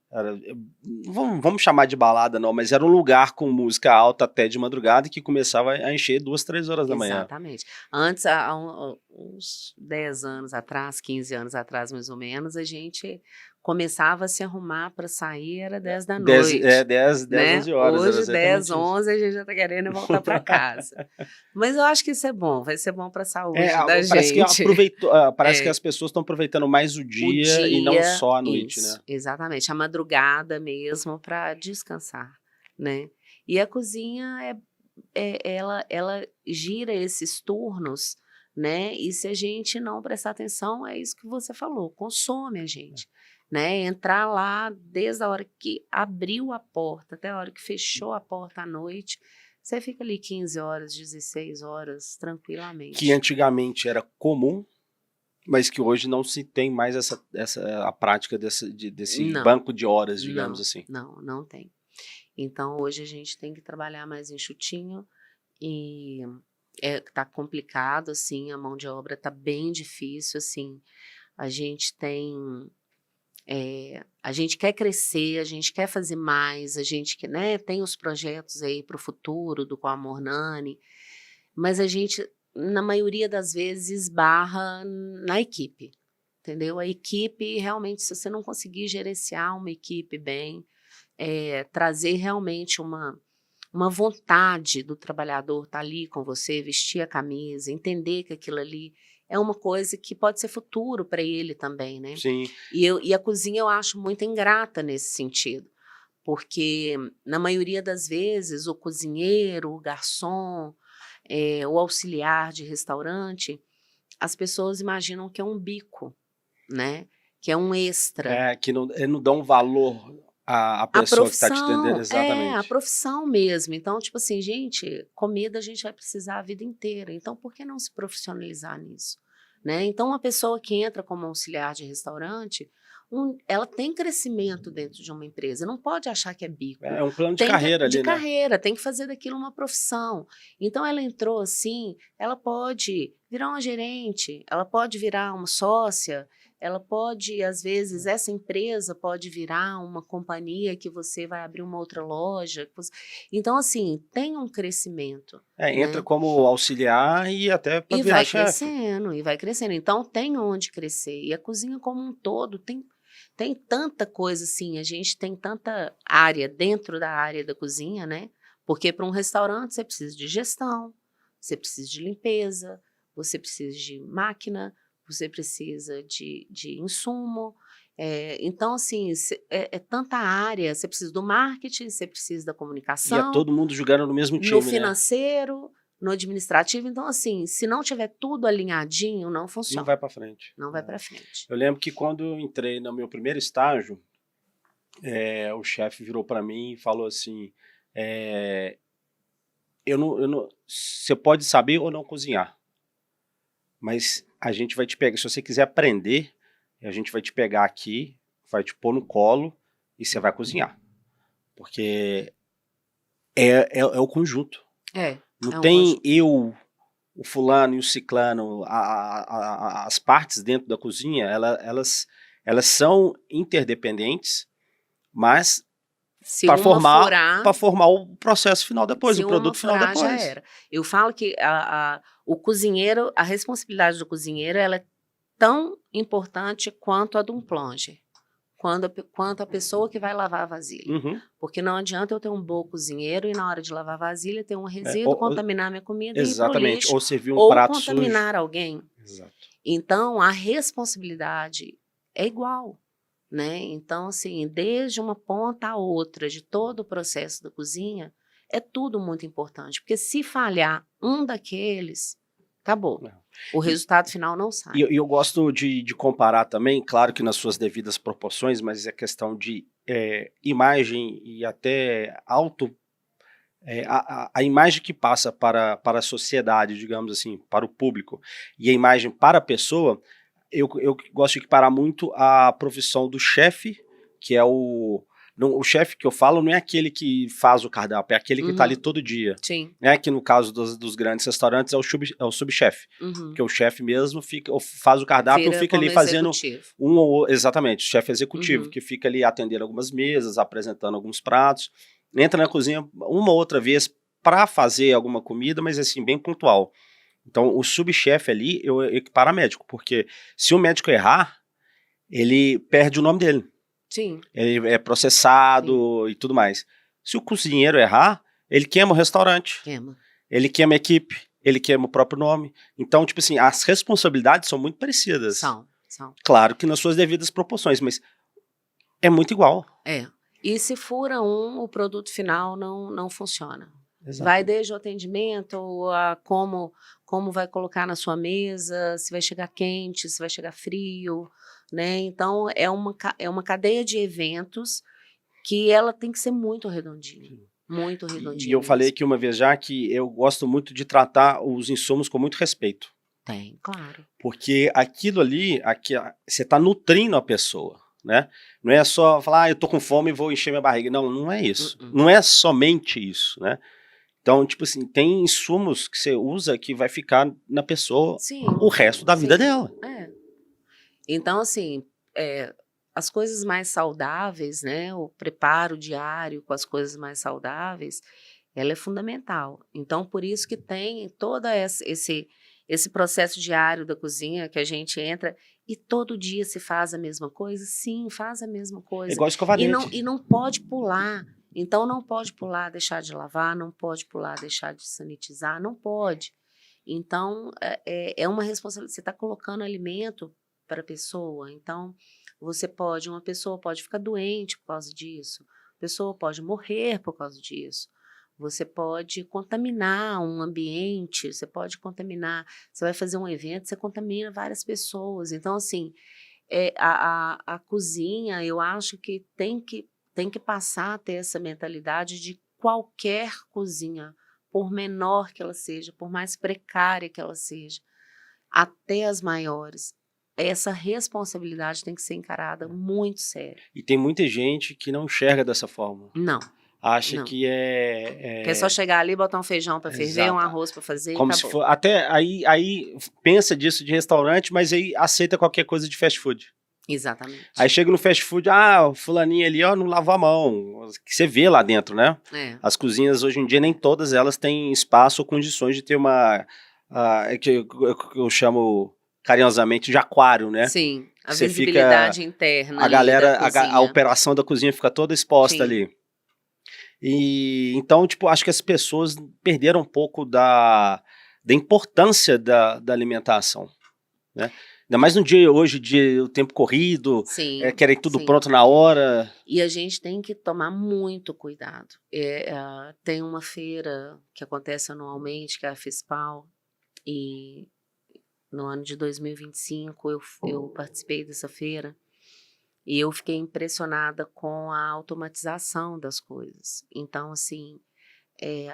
vamos chamar de balada não, mas era um lugar com música alta até de madrugada e que começava a encher 2, 3 horas da manhã. Exatamente. Antes, há uns 10 anos atrás, 15 anos atrás, mais ou menos, a gente começava a se arrumar para sair, era 10 da 10, noite, 10, né? 11 horas, era Hoje, 10, exatamente isso. 11, a gente já está querendo voltar para casa. Mas eu acho que isso é bom, vai ser bom para a saúde da Parece que gente. parece que as pessoas estão aproveitando mais o O dia e não dia, só a noite, isso, né? exatamente, a madrugada mesmo para descansar, né? E a cozinha ela gira esses turnos, né? E se a gente não prestar atenção, é isso que você falou, consome a gente, né? Entrar lá desde a hora que abriu a porta até a hora que fechou a porta à noite, você fica ali 15 horas, 16 horas, Que tranquilamente. antigamente era comum, mas que hoje não se tem mais a prática desse Não, banco de horas, digamos não, assim. não tem. Então, hoje a gente tem que trabalhar mais enxutinho e tá complicado, assim, a mão de obra tá bem difícil, assim, a gente tem, a gente quer crescer, a gente quer fazer mais, a gente quer, né, tem os projetos aí para o futuro do Com Amor Nani, mas a gente, na maioria das vezes, esbarra na equipe, entendeu? A equipe, realmente, se você não conseguir gerenciar uma equipe bem, trazer realmente uma vontade do trabalhador estar ali com você, vestir a camisa, entender que aquilo ali é uma coisa que pode ser futuro para ele também, né? Sim. E a cozinha eu acho muito ingrata nesse sentido, porque na maioria das vezes o cozinheiro, o garçom, o auxiliar de restaurante, as pessoas imaginam que é um bico, né? Que é um extra. Que não dão valor à A pessoa que está te atendendo, profissão, a exatamente. profissão mesmo. Então, tipo assim, gente, comida a gente vai precisar a vida inteira. Então, por que não se profissionalizar nisso? Né? Então, uma pessoa que entra como auxiliar de restaurante, ela tem crescimento dentro de uma empresa. Não pode achar que é bico. É um plano de carreira De ali, né? carreira, tem que fazer daquilo uma profissão. Então, ela entrou assim, ela pode virar uma gerente, ela pode virar uma sócia, ela pode, às vezes, essa empresa pode virar uma companhia que você vai abrir uma outra loja. Então, assim, tem um crescimento. Entra Né? como auxiliar e até para E virar vai chefe. crescendo, e vai crescendo. Então, tem onde crescer. E a cozinha como um todo tem tanta coisa assim, a gente tem tanta área dentro da área da cozinha, né? Porque para um restaurante você precisa de gestão, você precisa de limpeza, você precisa de máquina, você precisa de insumo. Então, assim, é tanta área. Você precisa do marketing, você precisa da E é comunicação, todo mundo jogando no mesmo no time, né? financeiro, no administrativo. Então, assim, se não tiver tudo alinhadinho, não Não funciona. vai para frente. Não vai para frente. Eu lembro que quando eu entrei no meu primeiro estágio, o chefe virou para mim e falou assim, você pode saber ou não cozinhar, mas a gente vai te pegar, se você quiser aprender, a gente vai te pegar aqui, vai te pôr no colo e você vai cozinhar, porque é o conjunto. Não Um tem conjunto. o fulano e o ciclano, as partes dentro da cozinha, elas são interdependentes, mas Se para uma furar, formar o processo final depois, se o uma produto final furar, já depois. era. Eu falo que o cozinheiro, a responsabilidade do cozinheiro, ela é tão importante quanto a de um plunger, quanto a pessoa que vai lavar a vasilha. Uhum. Porque não adianta eu ter um bom cozinheiro e na hora de lavar a vasilha ter um resíduo, Ou, contaminar minha comida e ir para o exatamente, lixo, ou servir um ou prato sujo. contaminar alguém. Exato. Então, a responsabilidade é igual, né? Então, assim, desde uma ponta a outra de todo o processo da cozinha, é tudo muito importante, porque se falhar um daqueles, acabou. Não. O resultado final não sai. E eu gosto de comparar também, claro que nas suas devidas proporções, mas é questão de imagem e até a imagem que passa para a sociedade, digamos assim, para o público, e a imagem para a pessoa, eu gosto de equiparar muito a profissão do chefe, que é o chefe que eu falo não é aquele que faz o cardápio, é aquele que está ali todo dia. Sim. Né? Que no caso dos grandes restaurantes é o subchefe. Porque o chefe mesmo faz o cardápio e fica ali fazendo exatamente, o chefe executivo, que fica ali atendendo algumas mesas, apresentando alguns pratos, entra na cozinha uma ou outra vez para fazer alguma comida, mas assim, bem pontual. Então, o subchefe ali, eu equiparo a médico, porque se o médico errar, ele perde o nome dele. Sim. Ele é processado e tudo mais. Se o cozinheiro errar, ele queima o restaurante. Queima. Ele queima a equipe, ele queima o próprio nome. Então, tipo assim, as responsabilidades são muito parecidas. São. Claro que nas suas devidas proporções, mas é muito igual. E se fura o produto final não funciona. Exato. Vai desde o atendimento, a como vai colocar na sua mesa, se vai chegar quente, se vai chegar frio, né? Então, é uma cadeia de eventos que ela tem que ser muito redondinha. Muito redondinha. E eu falei aqui uma vez já que eu gosto muito de tratar os insumos com muito respeito. Tem, claro. Porque aquilo ali, você está nutrindo a pessoa, né? Não é só falar, eu tô com fome e vou encher minha barriga. Não é isso. Não é somente isso, né? Então, tipo assim, tem insumos que você usa que vai ficar na pessoa o resto da vida dela. Então, assim, as coisas mais saudáveis, né? O preparo diário com as coisas mais saudáveis, ela é fundamental. Então, por isso que tem todo esse processo diário da cozinha que a gente entra e todo dia se faz a mesma coisa? Sim, faz a mesma coisa. É igual escovar dente. E não pode pular. Então, não pode pular, deixar de lavar, não pode pular, deixar de sanitizar, não pode. Então, é uma responsabilidade. Você está colocando alimento para a pessoa. Então, uma pessoa pode ficar doente por causa disso. A pessoa pode morrer por causa disso. Você pode contaminar um ambiente, você pode contaminar. Você vai fazer um evento, você contamina várias pessoas. Então, assim, a cozinha, eu acho que tem que passar a ter essa mentalidade de qualquer cozinha, por menor que ela seja, por mais precária que ela seja, até as maiores. Essa responsabilidade tem que ser encarada muito sério. E tem muita gente que não enxerga dessa forma. Não. Acha que Que é só chegar ali, botar um feijão para ferver, um arroz para fazer como e se acabou. for, até aí pensa disso de restaurante, mas aí aceita qualquer coisa de fast food. Exatamente. Aí chega no fast food, o fulaninho ali, não lavou a mão. Que você vê lá dentro, né? As cozinhas hoje em dia, nem todas elas têm espaço ou condições de ter que eu chamo carinhosamente de aquário, né? Sim, a visibilidade interna. A galera, a operação da cozinha fica toda exposta ali. E então, tipo, acho que as pessoas perderam um pouco da importância da alimentação, né? Ainda mais no dia hoje, o tempo corrido, querem tudo pronto na hora. E a gente tem que tomar muito cuidado. Tem uma feira que acontece anualmente, que é a FESPAL, e no ano de 2025 eu participei dessa feira e eu fiquei impressionada com a automatização das coisas. Então, assim,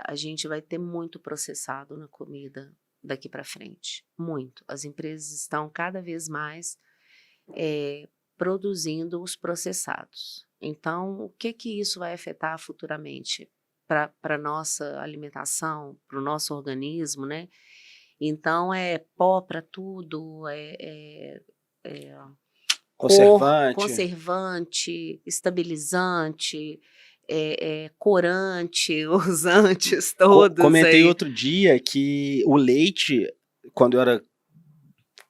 a gente vai ter muito processado na comida daqui para frente, muito. As empresas estão cada vez mais produzindo os processados. Então, o que isso vai afetar futuramente para a nossa alimentação, para o nosso organismo, né? Então, pó para tudo, conservante, estabilizante, corante, os antes todos. Comentei outro dia que o leite, quando eu era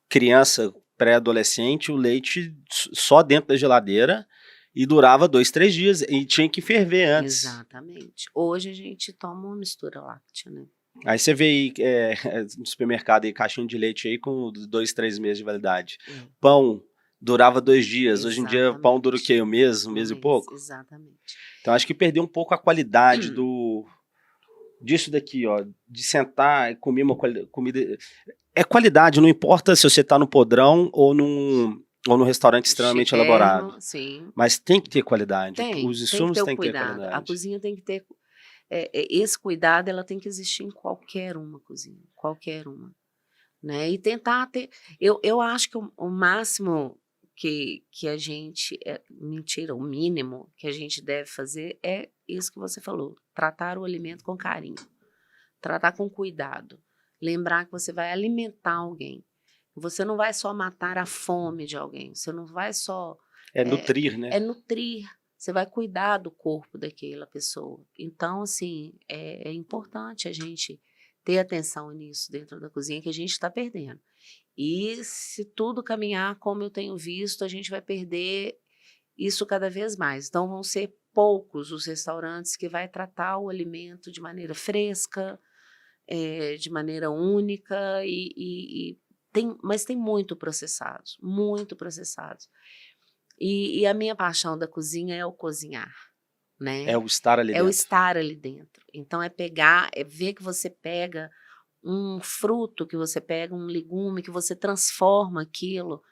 criança, pré-adolescente, o leite só dentro da geladeira e durava 2, 3 dias e tinha que ferver antes. Exatamente. Hoje a gente toma uma mistura láctea, né? Aí você vê aí, no supermercado aí, caixinha de leite aí com 2, 3 meses de validade. Pão durava 2 dias. Hoje em dia, pão dura o quê? Um mês e pouco? Exatamente. Então, acho que perdeu um pouco a qualidade disso daqui, ó, de sentar e comer uma comida. É qualidade, não importa se você está no podrão ou num restaurante extremamente elaborado. Chiquérrimo, sim. Mas tem que ter qualidade. Os Tem que insumos ter o têm que ter cuidado. A qualidade. cozinha tem que ter esse cuidado, ela tem que existir em qualquer uma cozinha, qualquer uma, né? E tentar ter. Eu acho que o máximo que a gente. Mentira, o mínimo que a gente deve fazer é isso que você falou: tratar o alimento com carinho, tratar com cuidado, lembrar que você vai alimentar alguém. Você não vai só matar a fome de alguém, você não vai só. É nutrir, né? É nutrir. Você vai cuidar do corpo daquela pessoa. Então, assim, é importante a gente ter atenção nisso dentro da cozinha, que a gente está perdendo. E se tudo caminhar como eu tenho visto, a gente vai perder isso cada vez mais. Então, vão ser poucos os restaurantes que vai tratar o alimento de maneira fresca, de maneira única, mas tem muito processados, muito processados. E a minha paixão da cozinha é o cozinhar, né? É o estar ali É o dentro. estar ali dentro. Então é pegar, é ver que você pega um fruto, que você pega um legume, que você transforma aquilo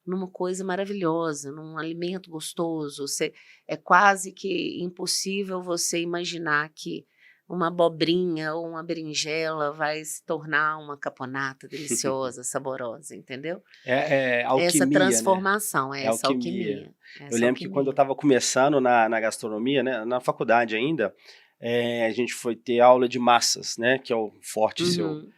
numa coisa maravilhosa, num alimento gostoso. É quase que impossível você imaginar que uma abobrinha ou uma berinjela vai se tornar uma caponata deliciosa, saborosa, entendeu? É Essa alquimia, né? transformação, É essa alquimia. alquimia, Eu essa lembro que quando eu alquimia. estava começando na gastronomia, né, na faculdade ainda, a gente foi ter aula de massas, né, que é o forte seu. Uhum.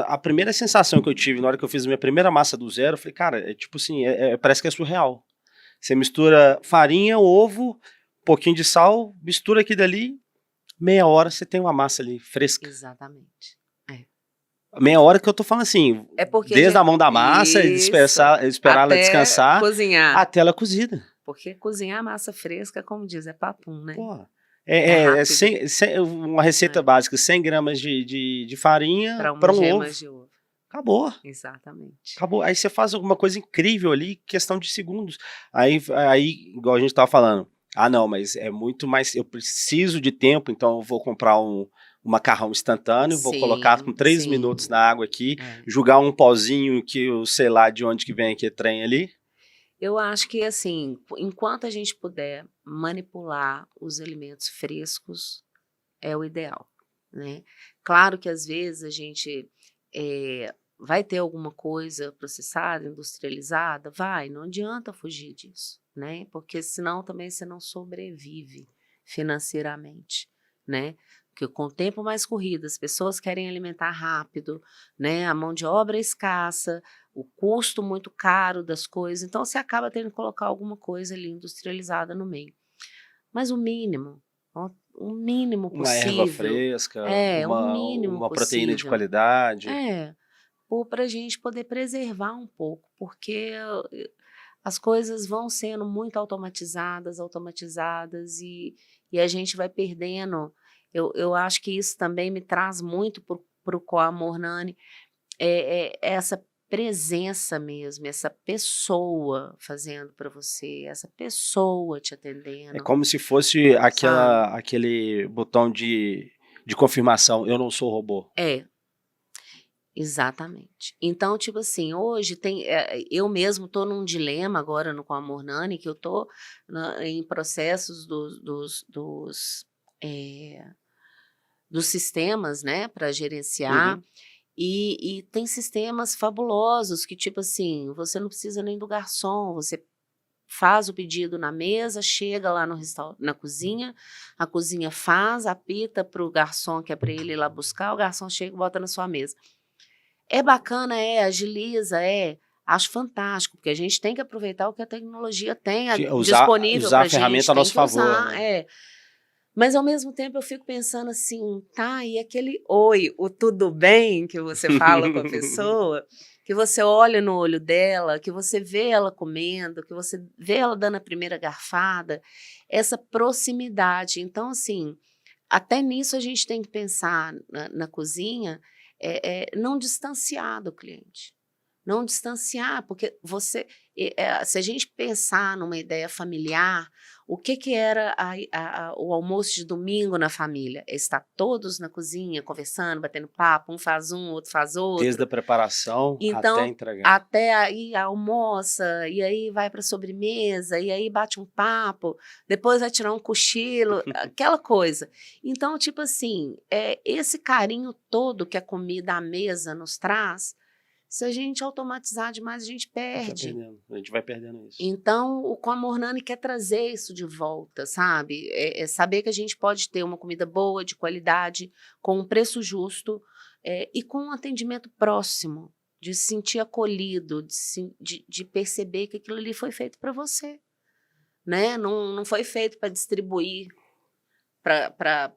A primeira sensação que eu tive na hora que eu fiz a minha primeira massa do zero, eu falei, cara, é tipo assim, parece que é surreal. Você mistura farinha, ovo, um pouquinho de sal, mistura aqui dali, meia hora você tem uma massa ali fresca. Exatamente. Meia hora que eu tô falando assim, É porque a desde a gente. mão da massa, Isso. esperar ela Até descansar, cozinhar. até ela cozida. Porque cozinhar massa fresca, como diz, é papum, né? Pô, É rápido. uma receita É. básica, 100 gramas de farinha Para para umas um ovo. gemas de ovo. Acabou. Exatamente. Acabou. Aí você faz alguma coisa incrível ali, questão de segundos. Aí igual a gente tava falando, ah não, mas é muito mais, eu preciso de tempo, então eu vou comprar um macarrão instantâneo, vou colocar com Sim, 3 sim. minutos na água aqui, É. jogar um pozinho que eu sei lá de onde que vem aquele trem ali. Eu acho que, assim, enquanto a gente puder manipular os alimentos frescos, é o ideal, né? Claro que às vezes a gente vai ter alguma coisa processada, industrializada, vai, não adianta fugir disso, né? Porque senão também você não sobrevive financeiramente, né? Porque com o tempo mais corrido, as pessoas querem alimentar rápido, né? A mão de obra é escassa, o custo muito caro das coisas, então você acaba tendo que colocar alguma coisa ali industrializada no meio. Mas o mínimo Uma erva possível, fresca, o mínimo uma proteína de possível, qualidade. para a gente poder preservar um pouco, porque as coisas vão sendo muito automatizadas e a gente vai perdendo. Eu acho que isso também me traz muito para o Coamor Nani, essa presença mesmo, essa pessoa fazendo para você, essa pessoa te É atendendo, como se fosse sabe? aquele botão de confirmação, eu não sou robô. Exatamente. Então, tipo assim, hoje eu mesmo tô num dilema agora no Com Amor Nani, que eu tô em processos eh, dos sistemas, né, para gerenciar, Uhum. e tem sistemas fabulosos que, tipo assim, você não precisa nem do garçom, você faz o pedido na mesa, chega lá na cozinha, a cozinha faz, apita para o garçom, que é para ele ir lá buscar, o garçom chega e bota na sua mesa. É bacana, agiliza, acho fantástico, porque a gente tem que aproveitar o que a tecnologia tem disponível Usar para a a gente, ferramenta a tem nosso que favor, usar, né? Mas ao mesmo tempo eu fico pensando assim, tá, e aquele oi, o tudo bem que você fala com a pessoa, que você olha no olho dela, que você vê ela comendo, que você vê ela dando a primeira garfada, essa proximidade. Então, assim, até nisso a gente tem que pensar na cozinha, não distanciar do cliente. Não distanciar, porque se a gente pensar numa ideia familiar, o que era o almoço de domingo na família? É estar todos na cozinha, conversando, batendo papo, um faz um, outro faz outro. Desde a preparação Então, até entregar. até aí almoça, e aí vai para sobremesa, e aí bate um papo, depois vai tirar um cochilo, aquela coisa. Então, tipo assim, esse carinho todo que a comida à mesa nos traz, se a gente automatizar demais, a gente perde. A gente vai perdendo isso. Então, o Com Amor Nani quer trazer isso de volta, sabe? Saber que a gente pode ter uma comida boa, de qualidade, com um preço justo e com um atendimento próximo, de se sentir acolhido, de perceber que aquilo ali foi feito para você, né? Não foi feito para distribuir para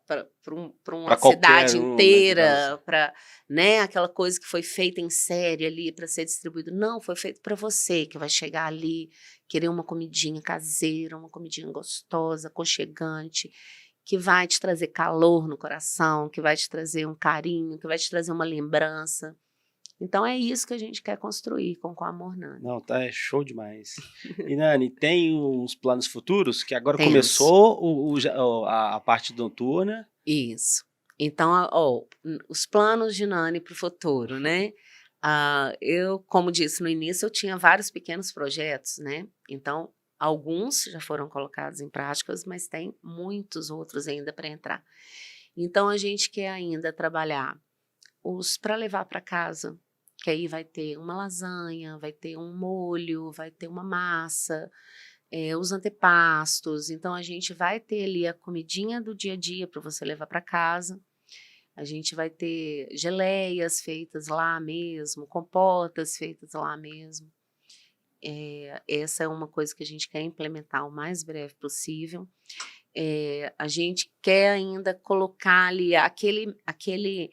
uma cidade inteira, para, né, aquela coisa que foi feita em série ali para ser distribuído. Não, foi feito para você, que vai chegar ali, querer uma comidinha caseira, uma comidinha gostosa, aconchegante, que vai te trazer calor no coração, que vai te trazer um carinho, que vai te trazer uma lembrança. Então é isso que a gente quer construir com Amor Nani. Não, tá show demais. E Nani, tem uns planos futuros? Que agora Temos. começou a parte noturna. Isso. Então, os planos de Nani para o futuro, né? Eu, como disse no início, eu tinha vários pequenos projetos, né? Então, alguns já foram colocados em práticas, mas tem muitos outros ainda para entrar. Então, a gente quer ainda trabalhar os para levar para casa, que aí vai ter uma lasanha, vai ter um molho, vai ter uma massa, os antepastos. Então, a gente vai ter ali a comidinha do dia a dia para você levar para casa. A gente vai ter geleias feitas lá mesmo, compotas feitas lá mesmo. Essa é uma coisa que a gente quer implementar o mais breve possível. A gente quer ainda colocar ali aquele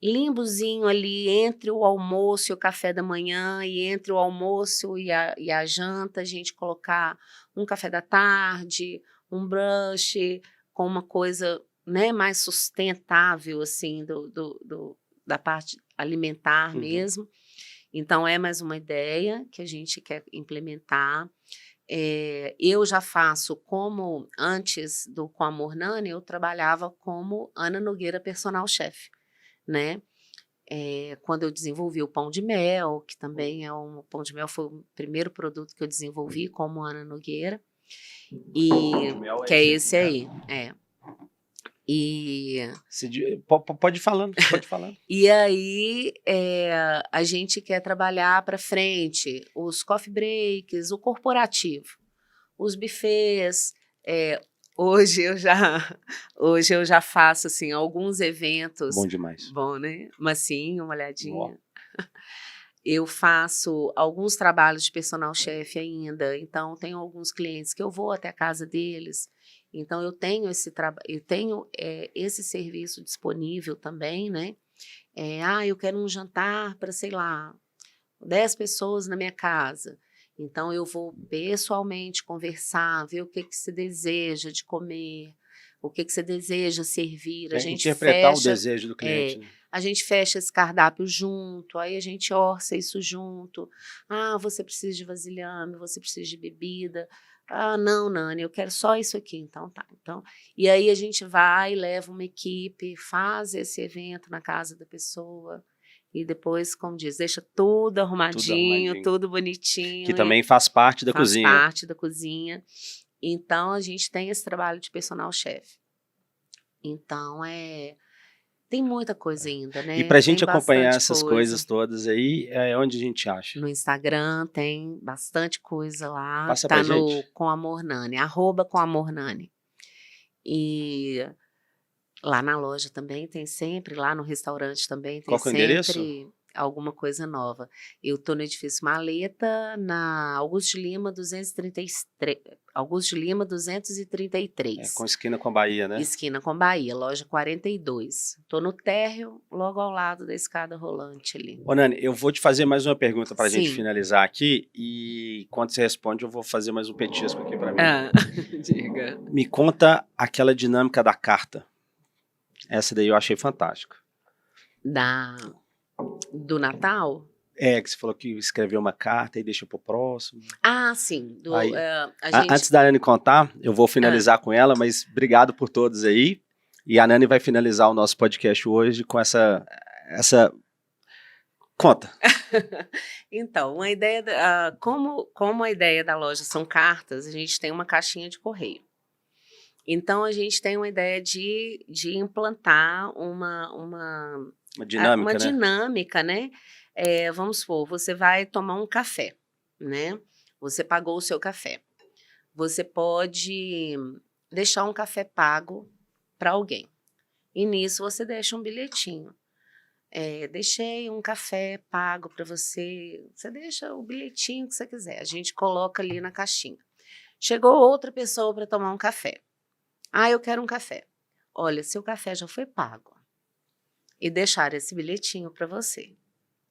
limbozinho ali entre o almoço e o café da manhã, e entre o almoço e a janta, a gente colocar um café da tarde, um brunch, com uma coisa, né, mais sustentável, assim, da parte alimentar mesmo. Então, é mais uma ideia que a gente quer implementar. Eu já faço antes do Com Amor Nani, eu trabalhava como Ana Nogueira Personal Chef, né? Quando eu desenvolvi o pão de mel, que também o pão de mel foi o primeiro produto que eu desenvolvi como Ana Nogueira, que é esse aí, Pode ir falando, pode falar. E aí a gente quer trabalhar para frente os coffee breaks, o corporativo, os buffets. Hoje eu já faço assim alguns eventos. Bom demais. Bom, né? Mas sim, uma olhadinha. Bom. Eu faço alguns trabalhos de personal chef ainda, então tenho alguns clientes que eu vou até a casa deles. Então eu tenho esse serviço disponível também, né? Eu quero um jantar para, sei lá, 10 pessoas na minha casa. Então, eu vou pessoalmente conversar, ver o que você deseja de comer, o que você deseja servir. A gente interpretar o desejo do cliente. Né? A gente fecha esse cardápio junto, aí a gente orça isso junto. Você precisa de vasilhame, você precisa de bebida. Não, Nani, eu quero só isso aqui. Então, tá. E aí a gente vai, leva uma equipe, faz esse evento na casa da pessoa. E depois, como diz, deixa tudo arrumadinho, tudo bonitinho. Que também faz parte da cozinha. Faz parte da cozinha. Então, a gente tem esse trabalho de personal chef. Então, tem muita coisa ainda, né? E pra gente acompanhar essas coisas todas aí, é onde a gente acha? No Instagram tem bastante coisa lá. Passa tá pra no gente. Com Amor Nani, @comamornani. E lá na loja também tem sempre, lá no restaurante também tem Qual que é o endereço? sempre alguma coisa nova. Eu tô no edifício Maleta, na Augusto de Lima 233. Augusto de Lima 233. Com esquina com a Bahia, né? Esquina com Bahia, loja 42. Tô no térreo, logo ao lado da escada rolante ali. Ô, Nani, eu vou te fazer mais uma pergunta pra Sim. gente finalizar aqui, e quando você responde, eu vou fazer mais um petisco aqui pra mim. Diga. Me conta aquela dinâmica da carta. Essa daí eu achei fantástica. Do Natal? Que você falou que escreveu uma carta e deixa pro próximo. Ah, sim. Aí, A gente... Antes da Nani contar, eu vou finalizar com ela, mas obrigado por todos aí. E a Nani vai finalizar o nosso podcast hoje com essa conta. Então, uma ideia, como a ideia da loja são cartas, a gente tem uma caixinha de correio. Então, a gente tem uma ideia de implantar uma dinâmica, né? Dinâmica, né? Vamos supor, você vai tomar um café, né? Você pagou o seu café. Você pode deixar um café pago para alguém. E nisso você deixa um bilhetinho. Deixei um café pago para você. Você deixa o bilhetinho que você quiser. A gente coloca ali na caixinha. Chegou outra pessoa para tomar um café. Eu quero um café. Olha, seu café já foi pago. E deixar esse bilhetinho para você.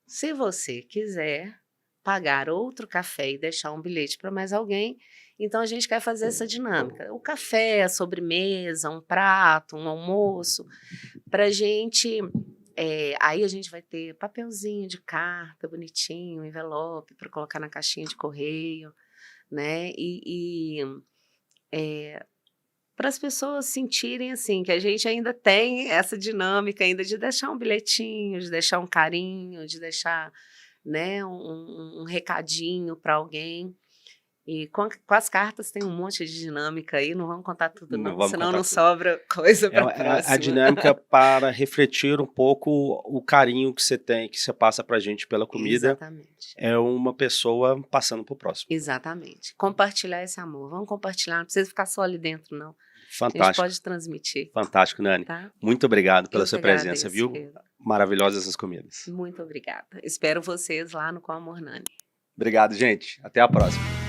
Se você quiser pagar outro café e deixar um bilhete para mais alguém, então a gente quer fazer essa dinâmica. O café, a sobremesa, um prato, um almoço, para a gente... aí a gente vai ter papelzinho de carta bonitinho, envelope para colocar na caixinha de correio, né? Para as pessoas sentirem assim que a gente ainda tem essa dinâmica ainda de deixar um bilhetinho, de deixar um carinho, de deixar, né, um recadinho para alguém. E com as cartas tem um monte de dinâmica aí, não vamos contar tudo não, senão não sobra coisa para a próxima. A dinâmica para refletir um pouco o carinho que você tem, que você passa para a gente pela comida. Exatamente. É uma pessoa passando para o próximo. Exatamente. Compartilhar esse amor. Vamos compartilhar, não precisa ficar só ali dentro, não. Fantástico. A gente pode transmitir. Fantástico, Nani. Tá? Muito obrigado pela sua presença, viu? Maravilhosas essas comidas. Muito obrigada. Espero vocês lá no Com Amor Nani. Obrigado, gente. Até a próxima.